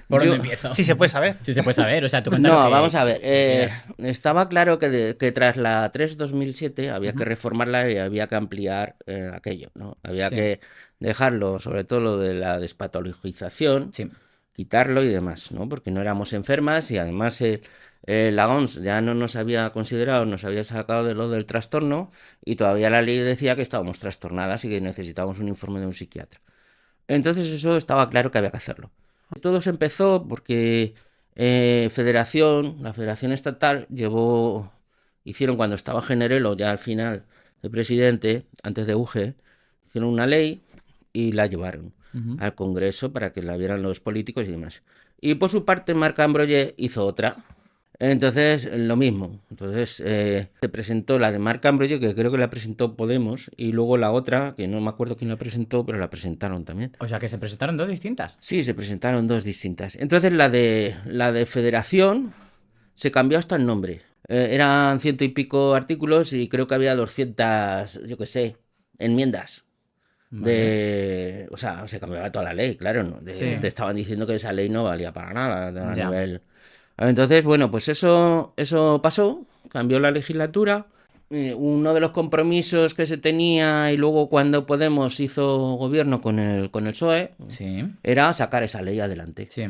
¿Por Yo- dónde empiezo? Sí, se puede saber. Sí se puede saber, o sea, tú cuenta lo No, que- vamos a ver. quieras. Estaba claro que tras la 3/2007 había que reformarla y había que ampliar aquello, ¿no? Había Sí. que dejarlo, sobre todo lo de la despatologización, Sí. quitarlo y demás, ¿no? Porque no éramos enfermas y además la OMS ya no nos había considerado, nos había sacado de lo del trastorno y todavía la ley decía que estábamos trastornadas y que necesitábamos un informe de un psiquiatra. Entonces eso estaba claro que había que hacerlo. Todo se empezó porque la Federación Estatal hicieron cuando estaba Generelo ya al final de presidente, antes de UGE, hicieron una ley y la llevaron Ujú. al Congreso para que la vieran los políticos y demás. Y por su parte Marc Ambroye hizo otra. Entonces, lo mismo. Entonces, se presentó la de Marc Ambroye, que creo que la presentó Podemos, y luego la otra, que no me acuerdo quién la presentó, pero la presentaron también. O sea, que se presentaron dos distintas. Sí, se presentaron dos distintas. Entonces, la de Federación se cambió hasta el nombre. Eran 100 y pico artículos y creo que había 200, yo qué sé, enmiendas. O sea, se cambiaba toda la ley, claro, ¿no? Sí. Te estaban diciendo que esa ley no valía para nada a Ya. nivel. Entonces, bueno, pues eso pasó, cambió la legislatura. Uno de los compromisos que se tenía y luego cuando Podemos hizo gobierno con el PSOE Sí. era sacar esa ley adelante. Sí.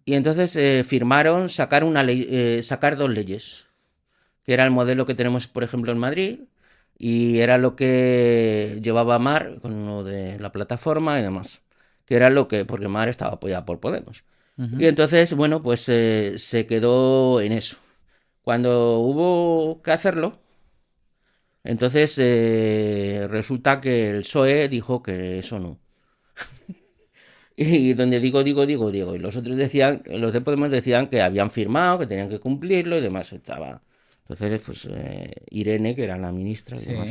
Y entonces firmaron sacar una ley, sacar dos leyes, que era el modelo que tenemos, por ejemplo, en Madrid, y era lo que llevaba Mar con lo de la plataforma y demás, que era lo que, porque Mar estaba apoyada por Podemos. Ujú. Y entonces, bueno, pues se quedó en eso. Cuando hubo que hacerlo, entonces resulta que el PSOE dijo que eso no. Y donde digo, y los otros decían, los de Podemos decían que habían firmado, que tenían que cumplirlo y demás. Entonces, pues Irene, que era la ministra y Sí. demás,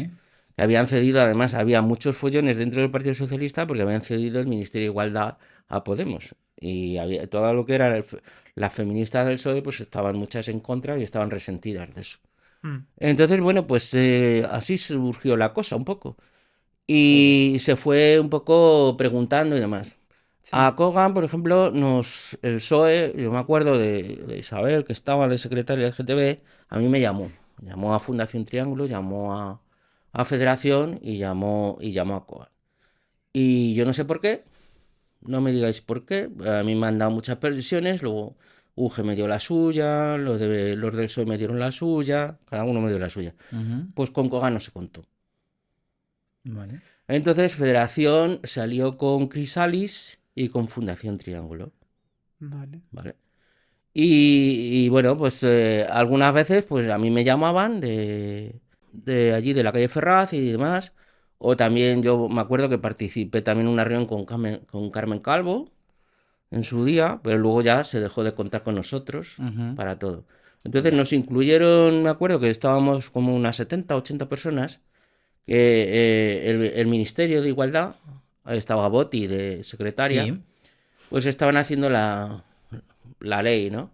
que habían cedido, además había muchos follones dentro del Partido Socialista porque habían cedido el Ministerio de Igualdad a Podemos. Y había, todo lo que era las feministas del PSOE, pues estaban muchas en contra y estaban resentidas de eso. Entonces, bueno, pues así surgió la cosa un poco. Y se fue un poco preguntando y demás. Sí. A Kogan, por ejemplo, el PSOE, yo me acuerdo de Isabel, que estaba de secretaria del GTB, a mí me llamó. Llamó a Fundación Triángulo, llamó a Federación y llamó a Kogan. Y yo no sé por qué, no me digáis por qué, a mí me han dado muchas presiones, luego UG me dio la suya, los del PSOE me dieron la suya, cada uno me dio la suya. Pues con Kogan no se contó. Vale. Entonces Federación salió con Crisalis y con Fundación Triángulo. Vale. ¿Vale? Y bueno, pues algunas veces pues a mí me llamaban de allí, de la calle Ferraz y demás. O también yo me acuerdo que participé también en una reunión con Carmen Calvo en su día, pero luego ya se dejó de contar con nosotros para todo. Entonces nos incluyeron, me acuerdo que estábamos como unas 70, 80 personas, que el Ministerio de Igualdad, estaba Boti de secretaria, Sí. pues estaban haciendo la ley, ¿no?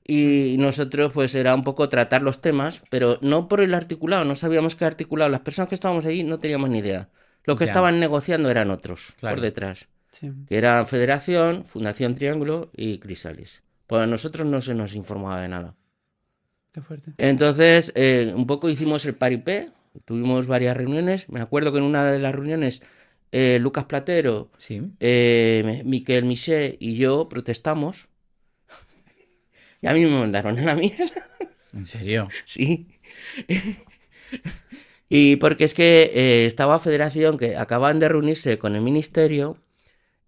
Y nosotros pues era un poco tratar los temas, pero no por el articulado, no sabíamos qué articulado. Las personas que estábamos allí no teníamos ni idea. Los que Ya. estaban negociando eran otros, Claro. por detrás, Sí. que eran Federación, Fundación Triángulo y Crisalis. Pues a nosotros no se nos informaba de nada. Qué fuerte. Entonces, un poco hicimos el paripé, tuvimos varias reuniones. Me acuerdo que en una de las reuniones Lucas Platero, Sí. Miquel Miché y yo protestamos. Y a mí me mandaron a la mierda. ¿En serio? Sí. Y porque es que estaba Federación, que acaban de reunirse con el Ministerio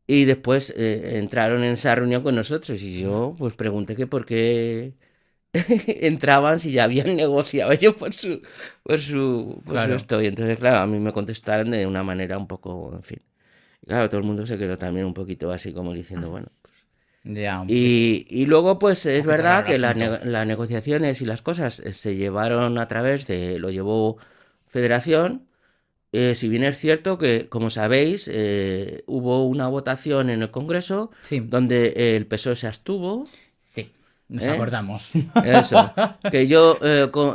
y después entraron en esa reunión con nosotros. Y yo pues pregunté que por qué entraban si ya habían negociado ellos por su Claro. esto. Y entonces, claro, a mí me contestaron de una manera un poco, en fin. Y claro, todo el mundo se quedó también un poquito así como diciendo, bueno. Ya, un poquito. Y luego, pues es poquito verdad raro el que asunto. las negociaciones y las cosas se llevaron a través lo llevó Federación. Si bien es cierto que, como sabéis, hubo una votación en el Congreso Sí. donde el PSOE se abstuvo. Sí. Nos ¿Eh? acordamos. Eso, que yo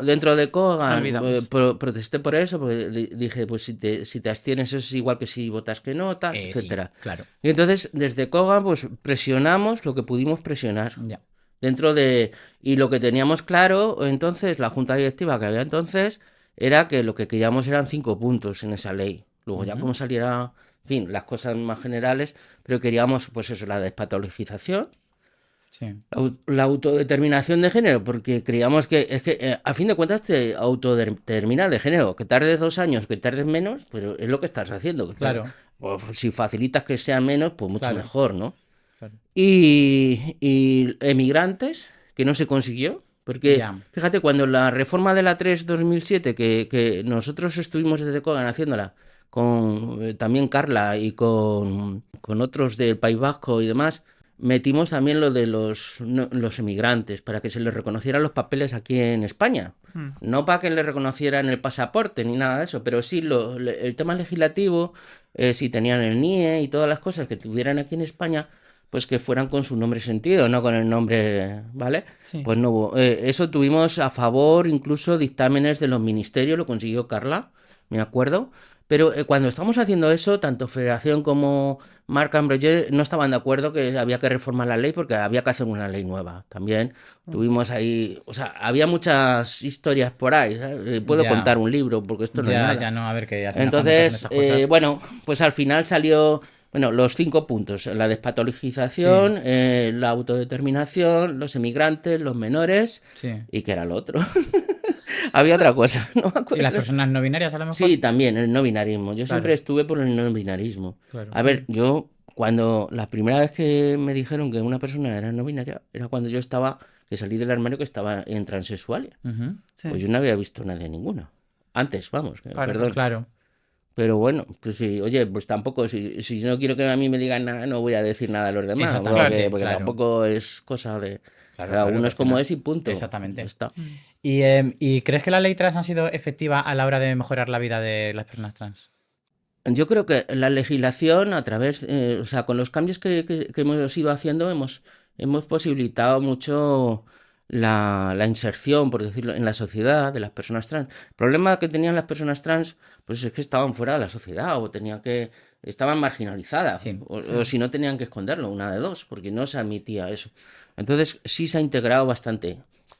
dentro de Kogan Olvidamos. protesté por eso, porque dije, pues si te abstienes eso es igual que si votas que no, tal, Sí, etcétera. claro. Y entonces desde Kogan pues presionamos lo que pudimos presionar. Ya. Dentro y lo que teníamos claro entonces, la junta directiva que había entonces, era que lo que queríamos eran 5 puntos en esa ley. Luego ya como saliera, en fin, las cosas más generales, pero queríamos pues eso, la despatologización, Sí. la autodeterminación de género, porque creíamos que es que a fin de cuentas te autodeterminas de género, que tardes 2 años, que tardes menos, pero es lo que estás haciendo. Que Claro. pues, si facilitas que sean menos, pues mucho Claro. mejor, ¿no? Claro. Y emigrantes, que no se consiguió, porque Ya. fíjate, cuando la reforma de la 3/2007, que nosotros estuvimos desde Kogan haciéndola, con también Carla y con otros del País Vasco y demás, metimos también lo de los emigrantes, para que se les reconocieran los papeles aquí en España. No para que les reconocieran el pasaporte ni nada de eso, pero sí el tema legislativo, si tenían el NIE y todas las cosas que tuvieran aquí en España, pues que fueran con su nombre sentido, no con el nombre, ¿vale? Sí. Pues no hubo. Eso tuvimos a favor, incluso dictámenes de los ministerios, lo consiguió Carla, me acuerdo. Pero cuando estamos haciendo eso, tanto Federación como Marc Ambroyer no estaban de acuerdo que había que reformar la ley porque había que hacer una ley nueva. También tuvimos ahí, o sea, había muchas historias por ahí, ¿sabes? Puedo Ya. contar un libro porque esto no es Ya, nada. ya no, a ver qué al final cuando pasan Entonces, estas cosas. bueno, pues al final salió, bueno, los 5 puntos: la despatologización, la autodeterminación, los emigrantes, los menores, Sí. y que era lo otro. Había otra cosa, no me acuerdo. ¿Y las personas no binarias a lo mejor? Sí, también el no binarismo. Yo siempre Claro. estuve por el no binarismo. Claro. A ver, yo cuando la primera vez que me dijeron que una persona era no binaria era cuando yo que salí del armario, que estaba en transexualia. Ujú. Sí. Pues yo no había visto a nadie ninguna. Antes, vamos, Claro, perdón. Claro. Pero bueno, pues sí, oye, pues tampoco, si yo no quiero que a mí me digan nada, no voy a decir nada a los demás. Exactamente, Porque claro. tampoco es cosa de... Claro, cada claro, uno que es al como final- es y punto. Exactamente. Ya está. ¿Y crees que la ley trans ha sido efectiva a la hora de mejorar la vida de las personas trans? Yo creo que la legislación, a través, o sea, con los cambios que hemos ido haciendo, hemos posibilitado mucho la inserción, por decirlo, en la sociedad de las personas trans. El problema que tenían las personas trans, pues es que estaban fuera de la sociedad o estaban marginalizadas, Sí. o si no tenían que esconderlo, una de dos, porque no se admitía eso. Entonces sí se ha integrado bastante.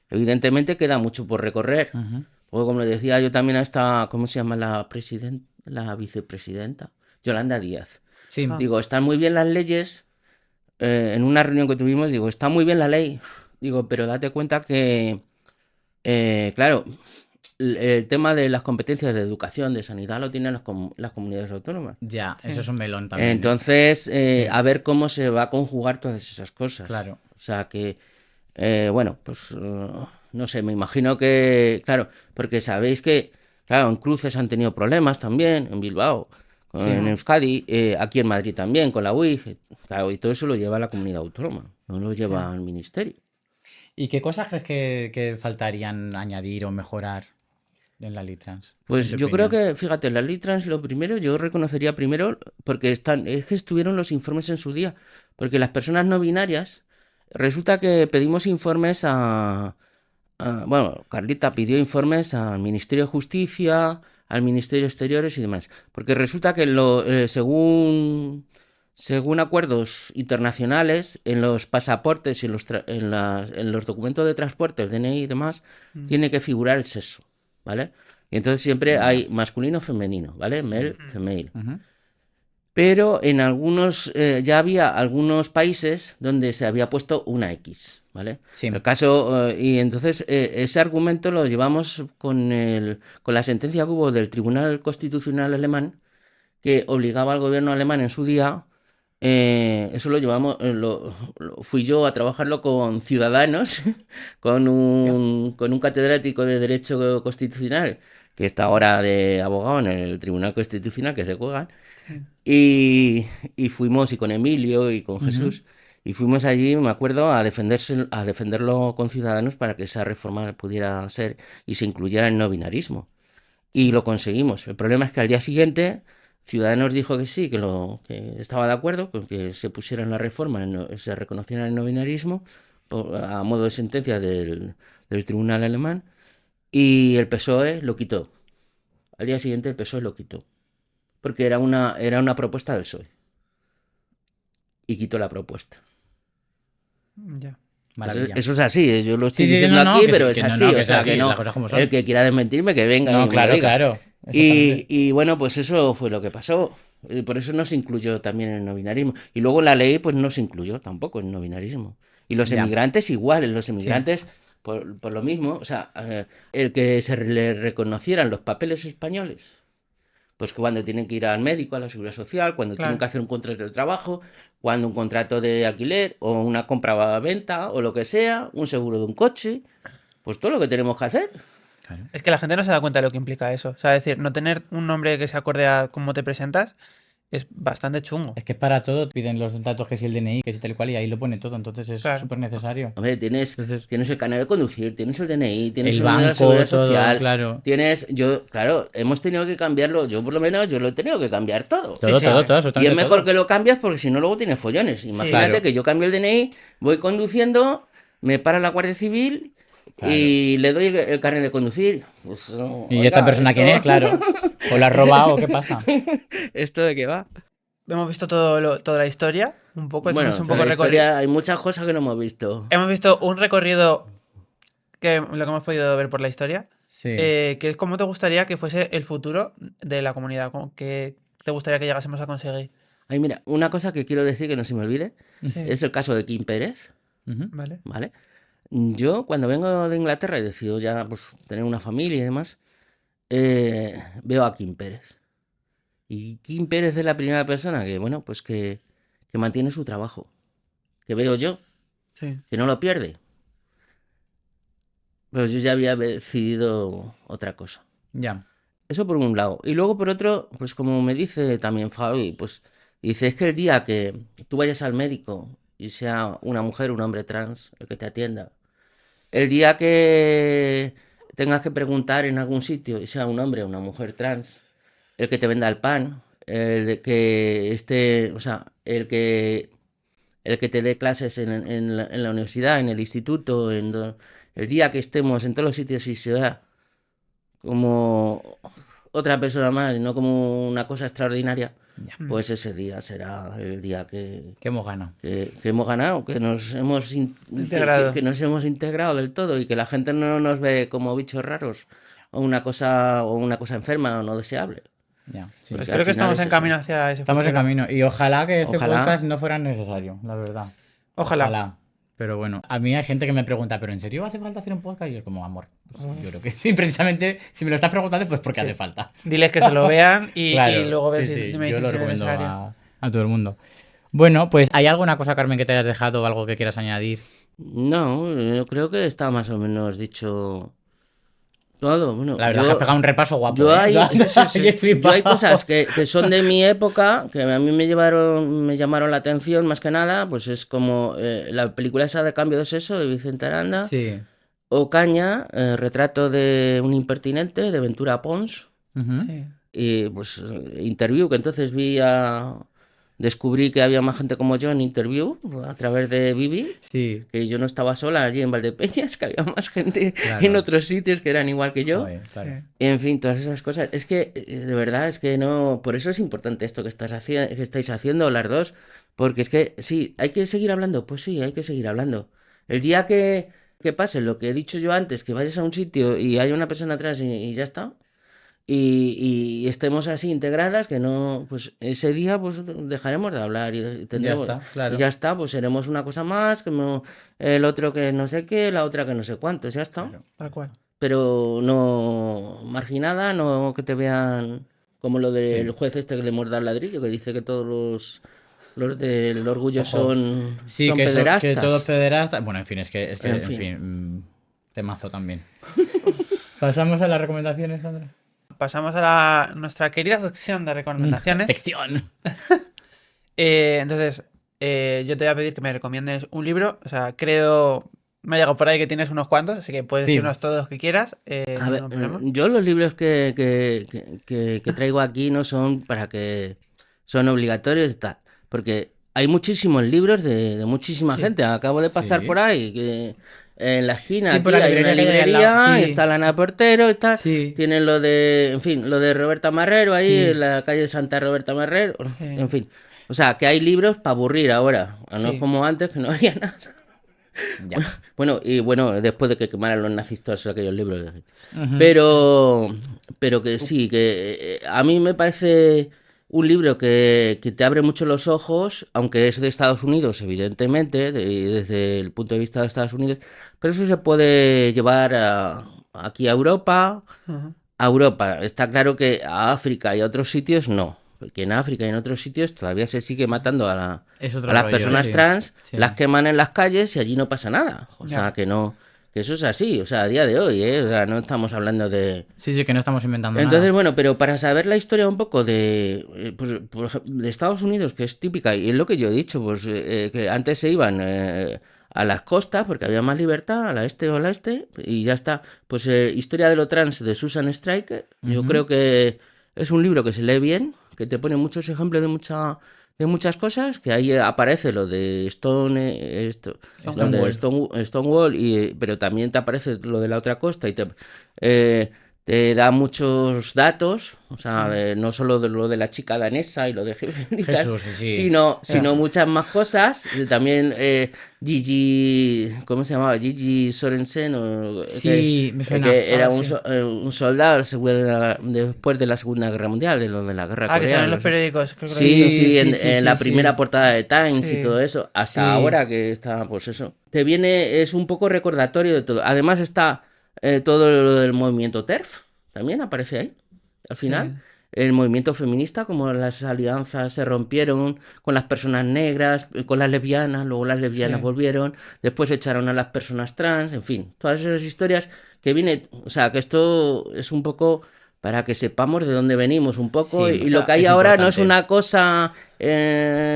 Evidentemente queda mucho por recorrer. Ujú. Porque como le decía yo también a esta, ¿cómo se llama la vicepresidenta? Yolanda Díaz. Sí. Ah. Digo, están muy bien las leyes. En una reunión que tuvimos, digo, está muy bien la ley. Digo, pero date cuenta que, claro, el tema de las competencias de educación, de sanidad, lo tienen las comunidades autónomas. Ya, Sí. eso es un melón también. ¿eh? Entonces, Sí. a ver cómo se va a conjugar todas esas cosas. Claro. O sea que, bueno, pues no sé, me imagino que, claro, porque sabéis que, claro, en Cruces han tenido problemas también, en Bilbao, Sí. en Euskadi, aquí en Madrid también, con la UIG, claro, y todo eso lo lleva la comunidad autónoma, no lo lleva el ministerio. ¿Y qué cosas crees que faltarían añadir o mejorar en la ley trans? Pues en tu yo creo opinión? que, fíjate, la ley trans lo primero, yo reconocería primero, porque es que estuvieron los informes en su día, porque las personas no binarias, resulta que pedimos informes bueno, Carlita pidió informes al Ministerio de Justicia, al Ministerio de Exteriores y demás, porque resulta que según acuerdos internacionales, en los pasaportes y en los documentos de transporte, DNI y demás, tiene que figurar el sexo, ¿vale? Y entonces siempre hay masculino, femenino, ¿vale? Male, female. Ujú. Pero en ya había algunos países donde se había puesto una X, ¿vale? Sí. El caso, y entonces ese argumento lo llevamos con la sentencia que hubo del Tribunal Constitucional Alemán, que obligaba al gobierno alemán en su día. Eso lo llevamos, fui yo a trabajarlo con ciudadanos, con un catedrático de Derecho Constitucional, que está ahora de abogado en el Tribunal Constitucional, que es de Cuegan, y fuimos, y con Emilio y con Jesús, y fuimos allí, me acuerdo, a defenderlo con ciudadanos para que esa reforma pudiera ser y se incluyera el no binarismo. Y lo conseguimos. El problema es que al día siguiente Ciudadanos dijo que sí, que estaba de acuerdo con que se pusiera en la reforma, se reconociera el no binarismo a modo de sentencia del tribunal alemán, y el PSOE lo quitó. Al día siguiente el PSOE lo quitó, porque era una propuesta del PSOE, y quitó la propuesta. Ya. Maravilla. Eso es así, yo lo estoy Sí, sí, diciendo no, aquí, que pero sí, es que no, así, no, que o es sea así, que no, las cosas como son. el que quiera desmentirme que venga y No, me lo claro, diga. claro. Exactamente. Y bueno, pues eso fue lo que pasó. Y por eso no se incluyó también el no binarismo. Y luego la ley pues no se incluyó tampoco el no binarismo. Y los Ya. emigrantes igual, los emigrantes por lo mismo, o sea, el que se le reconocieran los papeles españoles, pues cuando tienen que ir al médico, a la seguridad social, cuando Claro. tienen que hacer un contrato de trabajo, cuando un contrato de alquiler o una compra-venta o lo que sea, un seguro de un coche, pues todo lo que tenemos que hacer. Claro. Es que la gente no se da cuenta de lo que implica eso. O sea, es decir, no tener un nombre que se acorde a cómo te presentas es bastante chungo. Es que para todo te piden los datos, que si el DNI, que si tal cual, y ahí lo pone todo, entonces es Claro. súper necesario. Hombre, tienes Entonces- el carnet de conducir, tienes el DNI, tienes El número de la banco, seguridad todo, social, claro. claro, hemos tenido que cambiarlo, yo por lo menos yo lo he tenido que cambiar todo. Todo, sí, todo, sí. todo, Y absolutamente es mejor todo. que lo cambias porque si no luego tienes follones. Imagínate Claro. que yo cambio el DNI, voy conduciendo, me para la Guardia Civil y le doy el carnet de conducir. Pues, no, ¿Y oiga, esta persona quién es? Claro. ¿O la has robado o qué pasa? ¿Esto de qué va? Hemos visto toda la historia, un poco, Bueno, hemos un de poco la recorrido. historia hay muchas cosas que no hemos visto. Hemos visto un recorrido que lo que hemos podido ver por la historia, Sí. que es cómo te gustaría que fuese el futuro de la comunidad, que te gustaría que llegásemos a conseguir. Ay, mira, una cosa que quiero decir que no se me olvide, Sí. es el caso de Kim Pérez. Ujú. ¿Vale? ¿Vale? Yo cuando vengo de Inglaterra y decido ya pues, tener una familia y demás, veo a Kim Pérez. Y Kim Pérez es la primera persona que, bueno, pues que mantiene su trabajo. Que veo yo, Sí. que no lo pierde. Pero yo ya había decidido otra cosa. Ya. Eso por un lado. Y luego por otro, pues como me dice también Fabi, pues dice, es que el día que tú vayas al médico y sea una mujer o un hombre trans el que te atienda, el día que tengas que preguntar en algún sitio y sea un hombre o una mujer trans, el que te venda el pan, el que esté, o sea, el que el que te dé clases en la universidad, en el instituto, el día que estemos en todos los sitios y se vea como otra persona más y no como una cosa extraordinaria, pues ese día será el día que hemos ganado. Que hemos ganado, que nos hemos Integrado. que nos hemos integrado del todo y que la gente no nos ve como bichos raros o una cosa enferma o no deseable. Ya, sí. Pues Porque creo al que final estamos es en eso. camino hacia ese Estamos en futuro. camino. Y ojalá que este Ojalá. podcast no fuera necesario, la verdad. Ojalá. Pero bueno, a mí hay gente que me pregunta, ¿pero en serio hace falta hacer un podcast? Y yo como, amor, pues yo creo que sí, precisamente, si me lo estás preguntando, pues porque hace falta. Diles que se lo vean y, Claro, y luego ver sí, si sí, me yo dicen lo si es recomiendo necesario. a todo el mundo. Bueno, pues ¿hay alguna cosa, Carmen, que te hayas dejado o algo que quieras añadir? No, yo creo que está más o menos dicho todo. Bueno, La verdad es que has pegado un repaso guapo. yo ¿eh? hay- Yo he yo hay flipado. cosas que son de mi época, que a mí me llamaron la atención más que nada, pues es como la película esa de Cambio de Sexo de Vicente Aranda, Sí. o Caña, retrato de un impertinente de Ventura Pons, Ujú. Sí. y pues Interview, que entonces descubrí que había más gente como yo en Interview a través de Vivi, Sí. que yo no estaba sola allí en Valdepeñas, que había más gente Claro. en otros sitios que eran igual que yo. Joder, claro. Sí. En fin, todas esas cosas. Es que, de verdad, es que no. Por eso es importante esto que estáis haciendo las dos. Porque es que, sí, hay que seguir hablando. Pues sí, hay que seguir hablando. El día que pase lo que he dicho yo antes, que vayas a un sitio y hay una persona atrás y ya está. Y estemos así integradas, que no. Pues ese día, pues dejaremos de hablar y tendremos. está, claro. Y ya está, pues seremos una cosa más, como el otro que no sé qué, la otra que no sé cuántos, ya está. Tal cual. Pero no marginada, no que te vean como lo del Sí. juez este que le muerda el ladrillo, que dice que todos los del orgullo Ojo. son Sí, son que, pederastas. que todos pederastas. Bueno, en fin, es que En en fin. fin, temazo también. Pasamos a las recomendaciones, Sandra. Pasamos a nuestra querida sección de recomendaciones. Sección. Entonces, yo te voy a pedir que me recomiendes un libro. O sea, creo. Me ha llegado por ahí que tienes unos cuantos, así que puedes Sí. decirnos todos los que quieras. A No ver, tengo problema. yo los libros que traigo aquí no son para que son obligatorios y tal, porque hay muchísimos libros de muchísima Sí. gente. Acabo de pasar Sí. por ahí, que en la esquina Sí, aquí por la hay una librería que hay al librería, lado, sí. está la Ana Portero, está, Sí. tienen lo de, en fin, lo de Roberta Marrero ahí Sí. en la calle Santa Roberta Marrero, Sí. en fin. O sea, que hay libros para aburrir ahora, no Sí. es como antes que no había nada. Ya. Bueno, después de que quemaran los nazis todos aquellos libros. Ujú. Pero que sí, que a mí me parece un libro que te abre mucho los ojos, aunque es de Estados Unidos, evidentemente, desde el punto de vista de Estados Unidos, pero eso se puede llevar aquí a Europa. Ujú. A Europa, está claro que a África y a otros sitios no. Porque en África y en otros sitios todavía se sigue matando Es otro a las rollo, personas sí. trans, Sí. las queman en las calles y allí no pasa nada. O Ya. sea, que no, que eso es así, o sea, a día de hoy, ¿eh? O sea, no estamos hablando de... Sí, sí, que no estamos inventando Entonces, nada. bueno, pero para saber la historia un poco pues, por de Estados Unidos, que es típica, y es lo que yo he dicho, pues que antes se iban a las costas porque había más libertad, a la este o a la este, y ya está. Pues Historia de lo Trans de Susan Stryker, yo Ujú. creo que es un libro que se lee bien, que te pone muchos ejemplos de muchas cosas, que ahí aparece lo de Stonewall, pero también te aparece lo de la otra costa y te da muchos datos, o sea, no solo de lo de la chica danesa y lo de y tal, Jesús, sí. sino muchas más cosas. También Gigi, ¿cómo se llamaba? Gigi Sorensen, Sí, me suena. que era Ahora sí. un soldado después de la Segunda Guerra Mundial, de lo de la guerra Ah, que salen coreana. en los periódicos. Creo que lo he Sí, visto. sí, en sí, la sí. primera portada de Times Sí. y todo eso, hasta Sí. ahora que está, pues eso. Es un poco recordatorio de todo. Además está todo lo del movimiento TERF, también aparece ahí, al final. El movimiento feminista, como las alianzas se rompieron con las personas negras, con las lesbianas, luego las lesbianas Sí. volvieron, después echaron a las personas trans, en fin, todas esas historias que viene, o sea, que esto es un poco para que sepamos de dónde venimos un poco, Sí, y o sea, lo que hay es ahora no es importante. una cosa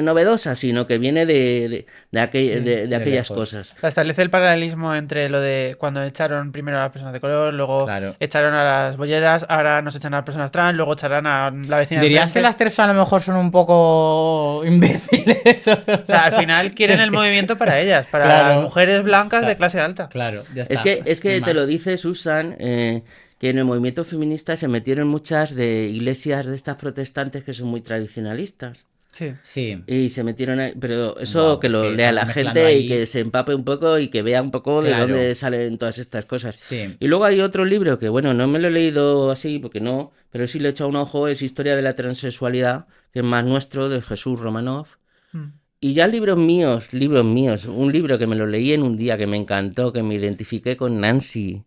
novedosa, sino que viene de de aquellas lejos. cosas. O sea, establece el paralelismo entre lo de cuando echaron primero a las personas de color, luego Claro. echaron a las bolleras, ahora nos echan a las personas trans, luego echarán a la vecina de ¿Dirías enfrente. que las tres a lo mejor son un poco imbéciles? O sea, al final quieren el movimiento para ellas, para Claro. las mujeres blancas de Claro. clase alta. Claro, ya está. Es que Sin te más. lo dice Susan, que en el movimiento feminista se metieron muchas de iglesias de estas protestantes que son muy tradicionalistas. Sí. Sí. Y se metieron ahí, pero eso Guau, que lo que lea están la mezclando gente y ahí. que se empape un poco y que vea un poco de Claro. dónde salen todas estas cosas. Sí. Y luego hay otro libro que, bueno, no me lo he leído así porque no, pero sí le he echado un ojo, es Historia de la Transexualidad, que es más nuestro, de Jesús Romanov. Mm. Y ya libros míos, un libro que me lo leí en un día que me encantó, que me identifiqué con Nancy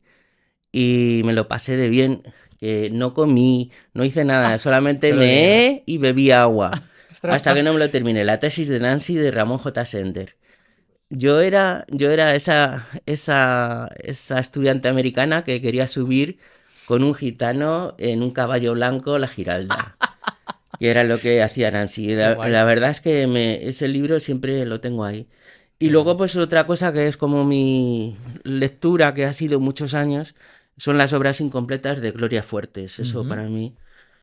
y me lo pasé de bien, que no comí, no hice nada, solamente solo meé y bebí agua. Ostras, Hasta que no me lo terminé. La tesis de Nancy de Ramón J. Sender. Yo era esa estudiante americana que quería subir con un gitano en un caballo blanco la Giralda. Que era lo que hacía Nancy. Qué guay. La verdad es que ese libro siempre lo tengo ahí. Y luego, pues otra cosa que es como mi lectura, que ha sido muchos años, son las obras incompletas de Gloria Fuertes. Eso para mí.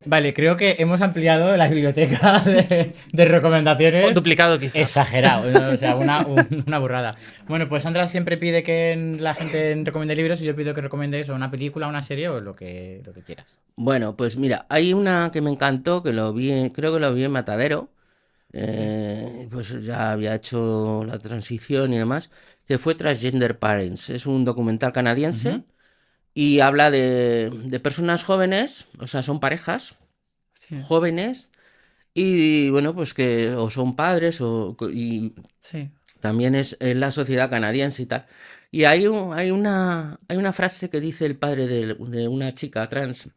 Vale, creo que hemos ampliado la biblioteca de recomendaciones. O duplicado quizá. Exagerado, ¿no? O sea, una burrada. Bueno, pues Sandra siempre pide que la gente recomiende libros y yo pido que recomiende eso, una película, una serie o lo que quieras. Bueno, pues mira, hay una que me encantó, que creo que lo vi en Matadero. Pues ya había hecho la transición y demás, que fue Transgender Parents. Es un documental canadiense y habla de personas jóvenes, o sea, son parejas Sí. jóvenes y bueno, pues que o son padres y Sí. también es la sociedad canadiense y tal. Y hay una frase que dice el padre de una chica trans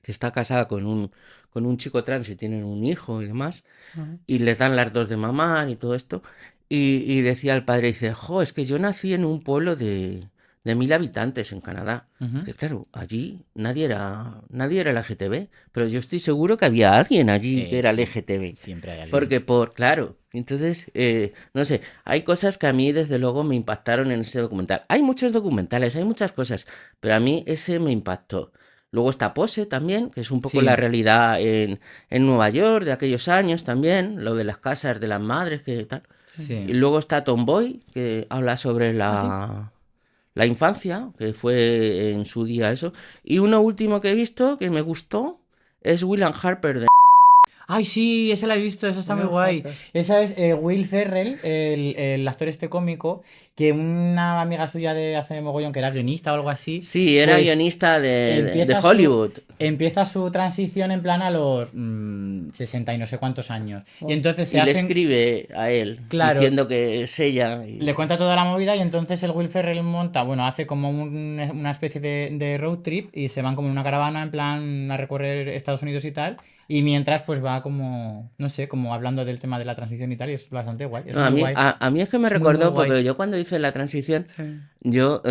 que está casada con un chico trans y tienen un hijo y demás, y les dan las dos de mamá y todo esto. Y decía el padre, dice, jo, es que yo nací en un pueblo de 1000 habitantes en Canadá. Dice, claro, allí nadie era LGTB, pero yo estoy seguro que había alguien allí que era Sí, LGTB. siempre hay alguien. Porque claro, entonces, no sé, hay cosas que a mí desde luego me impactaron en ese documental. Hay muchos documentales, hay muchas cosas, pero a mí ese me impactó. Luego está Pose también, que es un poco Sí. la realidad en Nueva York de aquellos años también, lo de las casas de las madres, que tal. Sí. Y luego está Tomboy, que habla sobre la infancia, que fue en su día eso. Y uno último que he visto, que me gustó, es William Harper de... Ay, sí, esa la he visto, esa está muy Will guay. Harper. Esa es Will Ferrell, el actor este cómico, que una amiga suya de hace mogollón, que era guionista o algo así. Sí, era pues, guionista de empieza Hollywood. Empieza su transición en plan a los 60 y no sé cuántos años. Y entonces se Y le hacen... escribe a él, Claro. diciendo que es ella. Le cuenta toda la movida y entonces el Will Ferrell monta, bueno, hace como una especie de road trip y se van como en una caravana en plan a recorrer Estados Unidos y tal. Y mientras pues va como, no sé, como hablando del tema de la transición y tal y es bastante guay. Es No, a muy mí, guay. a mí es que me Es muy, recordó, muy guay. porque yo cuando hice la transición, Sí. yo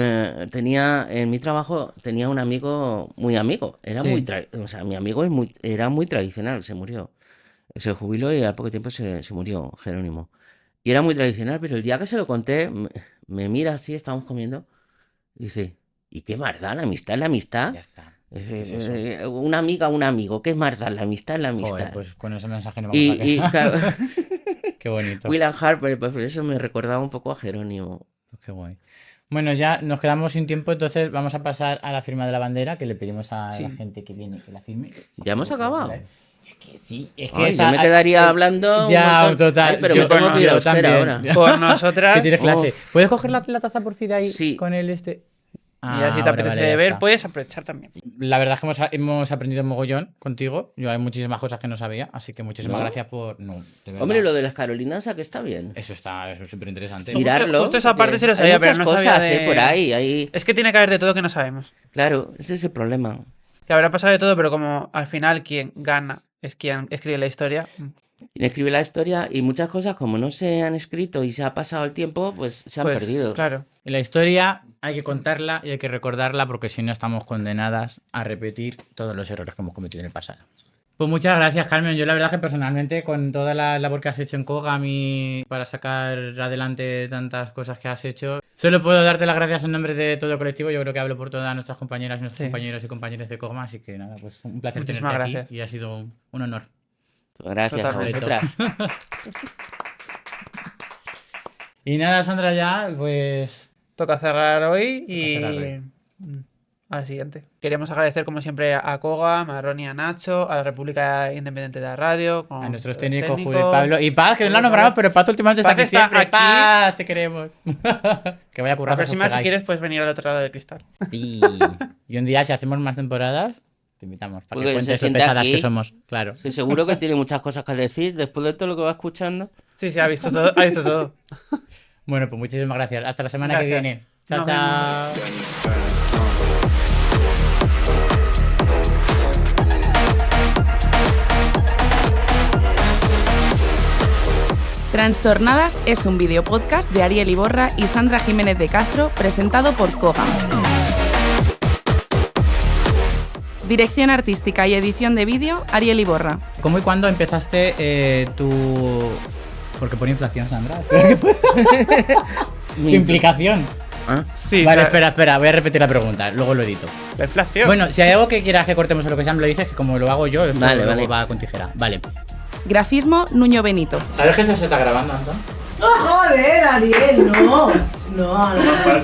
tenía, en mi trabajo, tenía un amigo muy amigo. Era Sí. o sea, mi amigo era muy tradicional, se murió. Se jubiló y al poco tiempo se murió, Jerónimo. Y era muy tradicional, pero el día que se lo conté, me mira así, estábamos comiendo, y dice, ¿y qué más da? La amistad es la amistad. Ya está. Es, es eso? una amiga, un amigo, ¿qué más da? La amistad es la amistad. Joder, pues con ese mensaje no vamos a y quedar. claro, Qué bonito. William Harper, pues por eso me recordaba un poco a Jerónimo. Qué guay. Bueno, ya nos quedamos sin tiempo, entonces vamos a pasar a la firma de la bandera, que le pedimos a la gente que viene que la firme. ¿Ya hemos acabado? Es que sí, es que Ay, esa- yo me quedaría hablando un Ya, montón. total. Ay, pero sí, me tengo bueno, que ir a yo Euskera también. ahora. Por nosotras. Que tienes clase. Oh. ¿Puedes coger la taza por fin de ahí Sí. con el este? Y así te vale, apetece vale, ya ver, está. puedes aprovechar también. La verdad es que hemos aprendido mogollón contigo. Yo hay muchísimas cosas que no sabía, así que muchísimas ¿No? gracias por... No, de verdad. Hombre, lo de las Carolinas, ¿a que está bien? Eso es súper interesante. Sí. Mirarlo. justo esa parte porque sí lo hay sabía, pero muchas no sabía cosas, de- por ahí. Es que tiene que haber de todo que no sabemos. Claro, ese es el problema. Que habrá pasado de todo, pero como al final quien gana es quien escribe la historia. Y escribe la historia y muchas cosas como no se han escrito y se ha pasado el tiempo, pues se han Pues, perdido. Claro. Y la historia hay que contarla y hay que recordarla porque si no estamos condenadas a repetir todos los errores que hemos cometido en el pasado. Pues muchas gracias, Carmen. Yo la verdad que personalmente con toda la labor que has hecho en Kogam y para sacar adelante tantas cosas que has hecho, solo puedo darte las gracias en nombre de todo el colectivo. Yo creo que hablo por todas nuestras compañeras y nuestros Sí. compañeros y compañeras de Kogam, así que nada, pues un placer Muchísimas tenerte gracias. aquí y ha sido un honor. Gracias Totalmente. a vosotras. Y nada, Sandra, ya, pues Toca cerrar hoy y cerrar hoy. al siguiente. Queríamos agradecer como siempre a Kogam, a Ronnie, a Nacho, a la República Independiente de la Radio, a nuestros los técnicos, técnicos. Julio y Pablo. Y Paz, que no lo Julio y nombramos, Pablo. pero Paz últimamente está Paz aquí está siempre. aquí. Paz, te queremos. Que vaya a currar. La próxima, si quieres, puedes venir al otro lado del cristal. Sí. Y un día, si hacemos más temporadas, te invitamos para Porque que se cuentes lo sienta pesadas aquí. que somos. Claro. Que seguro que tiene muchas cosas que decir después de todo lo que va escuchando. Sí, ha visto todo. Ha visto todo. Bueno, pues muchísimas gracias. Hasta la semana que Gracias. viene. Chao, Nos chao. Trastornadas es un videopodcast de Ariel Iborra y Sandra Jiménez de Castro, presentado por Kogam. Dirección artística y edición de vídeo, Ariel Iborra. ¿Cómo y cuándo empezaste tu...? Porque por inflación, Sandra. Tu implicación. ¿Ah? Sí, Vale, o sea, espera. Voy a repetir la pregunta. Luego lo edito. la inflación. Bueno, si hay algo que quieras que cortemos o lo que sea, me lo dices, que como lo hago yo, esto Vale, luego vale. va con tijera. Vale. Grafismo, Nuño Benito. ¿Sabes que eso se está grabando, Anton? Joder, Ariel, no. No, no.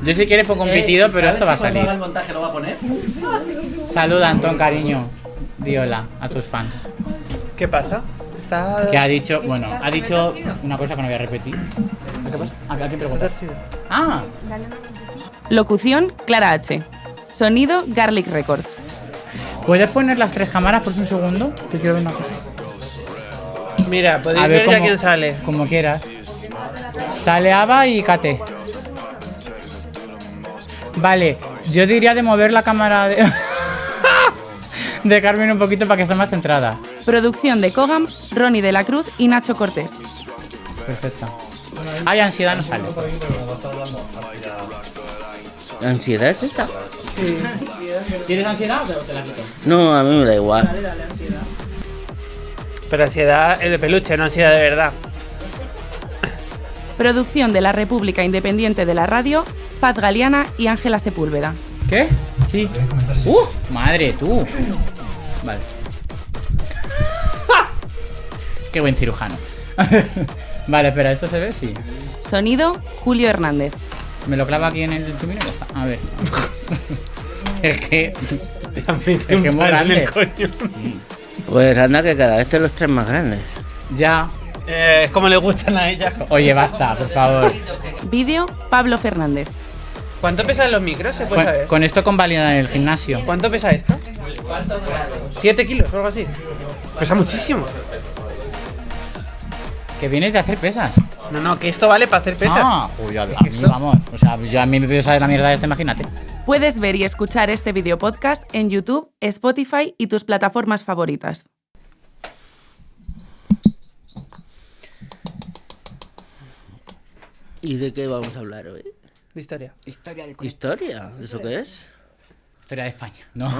Yo si quieres pongo un pitido, pero esto va a salir. el montaje lo va a poner? Saluda, Antón, cariño. Di hola a tus fans. ¿Qué pasa? Está... Que ha dicho, bueno, ha dicho una cosa que no voy a repetir. ¿Qué pasa? ¿A quién Está preguntas? torcido. Ah, Locución, Clara H. Sonido, Garlic Records. ¿puedes poner las 3 cámaras por un segundo? Que quiero ver una cosa. Mira, podéis A ver ya cómo- quién sale. Como quieras. Sale Ava y Kate. Vale, yo diría de mover la cámara de... de Carmen un poquito para que esté más centrada. Producción de Kogam, Ronnie de la Cruz y Nacho Cortés. Perfecto. Ay, ansiedad no sale. ¿La ansiedad es esa? ¿Tienes ansiedad o te la quito? No, a mí me da igual. Dale, ansiedad. Pero ansiedad es de peluche, no ansiedad de verdad. Producción de la República Independiente de la Radio, Paz Galeana y Ángela Sepúlveda. ¿Qué? Sí. Madre, tú. Vale. Qué buen cirujano. Vale, espera, ¿esto se ve? Sí. Sonido, Julio Hernández. Me lo clava aquí en el chumino y ya está. A ver. Es que es muy grande. Pues anda que cada vez te los traes más grandes. Ya. Es como le gustan a ella. Oye, basta, por favor. Vídeo, Pablo Fernández. ¿Cuánto pesan los micros? ¿Se puede saber? Con esto convalida en el gimnasio. ¿Cuánto pesa esto? 7 kilos o algo así. Pesa muchísimo. Que vienes de hacer pesas. No, que esto vale para hacer pesas. Ah, uy, a mí, ¿Esto? vamos. O sea, yo a mí me pido saber la mierda de esta, imagínate. Puedes ver y escuchar este video podcast en YouTube, Spotify y tus plataformas favoritas. ¿Y de qué vamos a hablar hoy? De historia. Historia del ¿Historia? ¿Eso qué es? Historia de España, ¿no?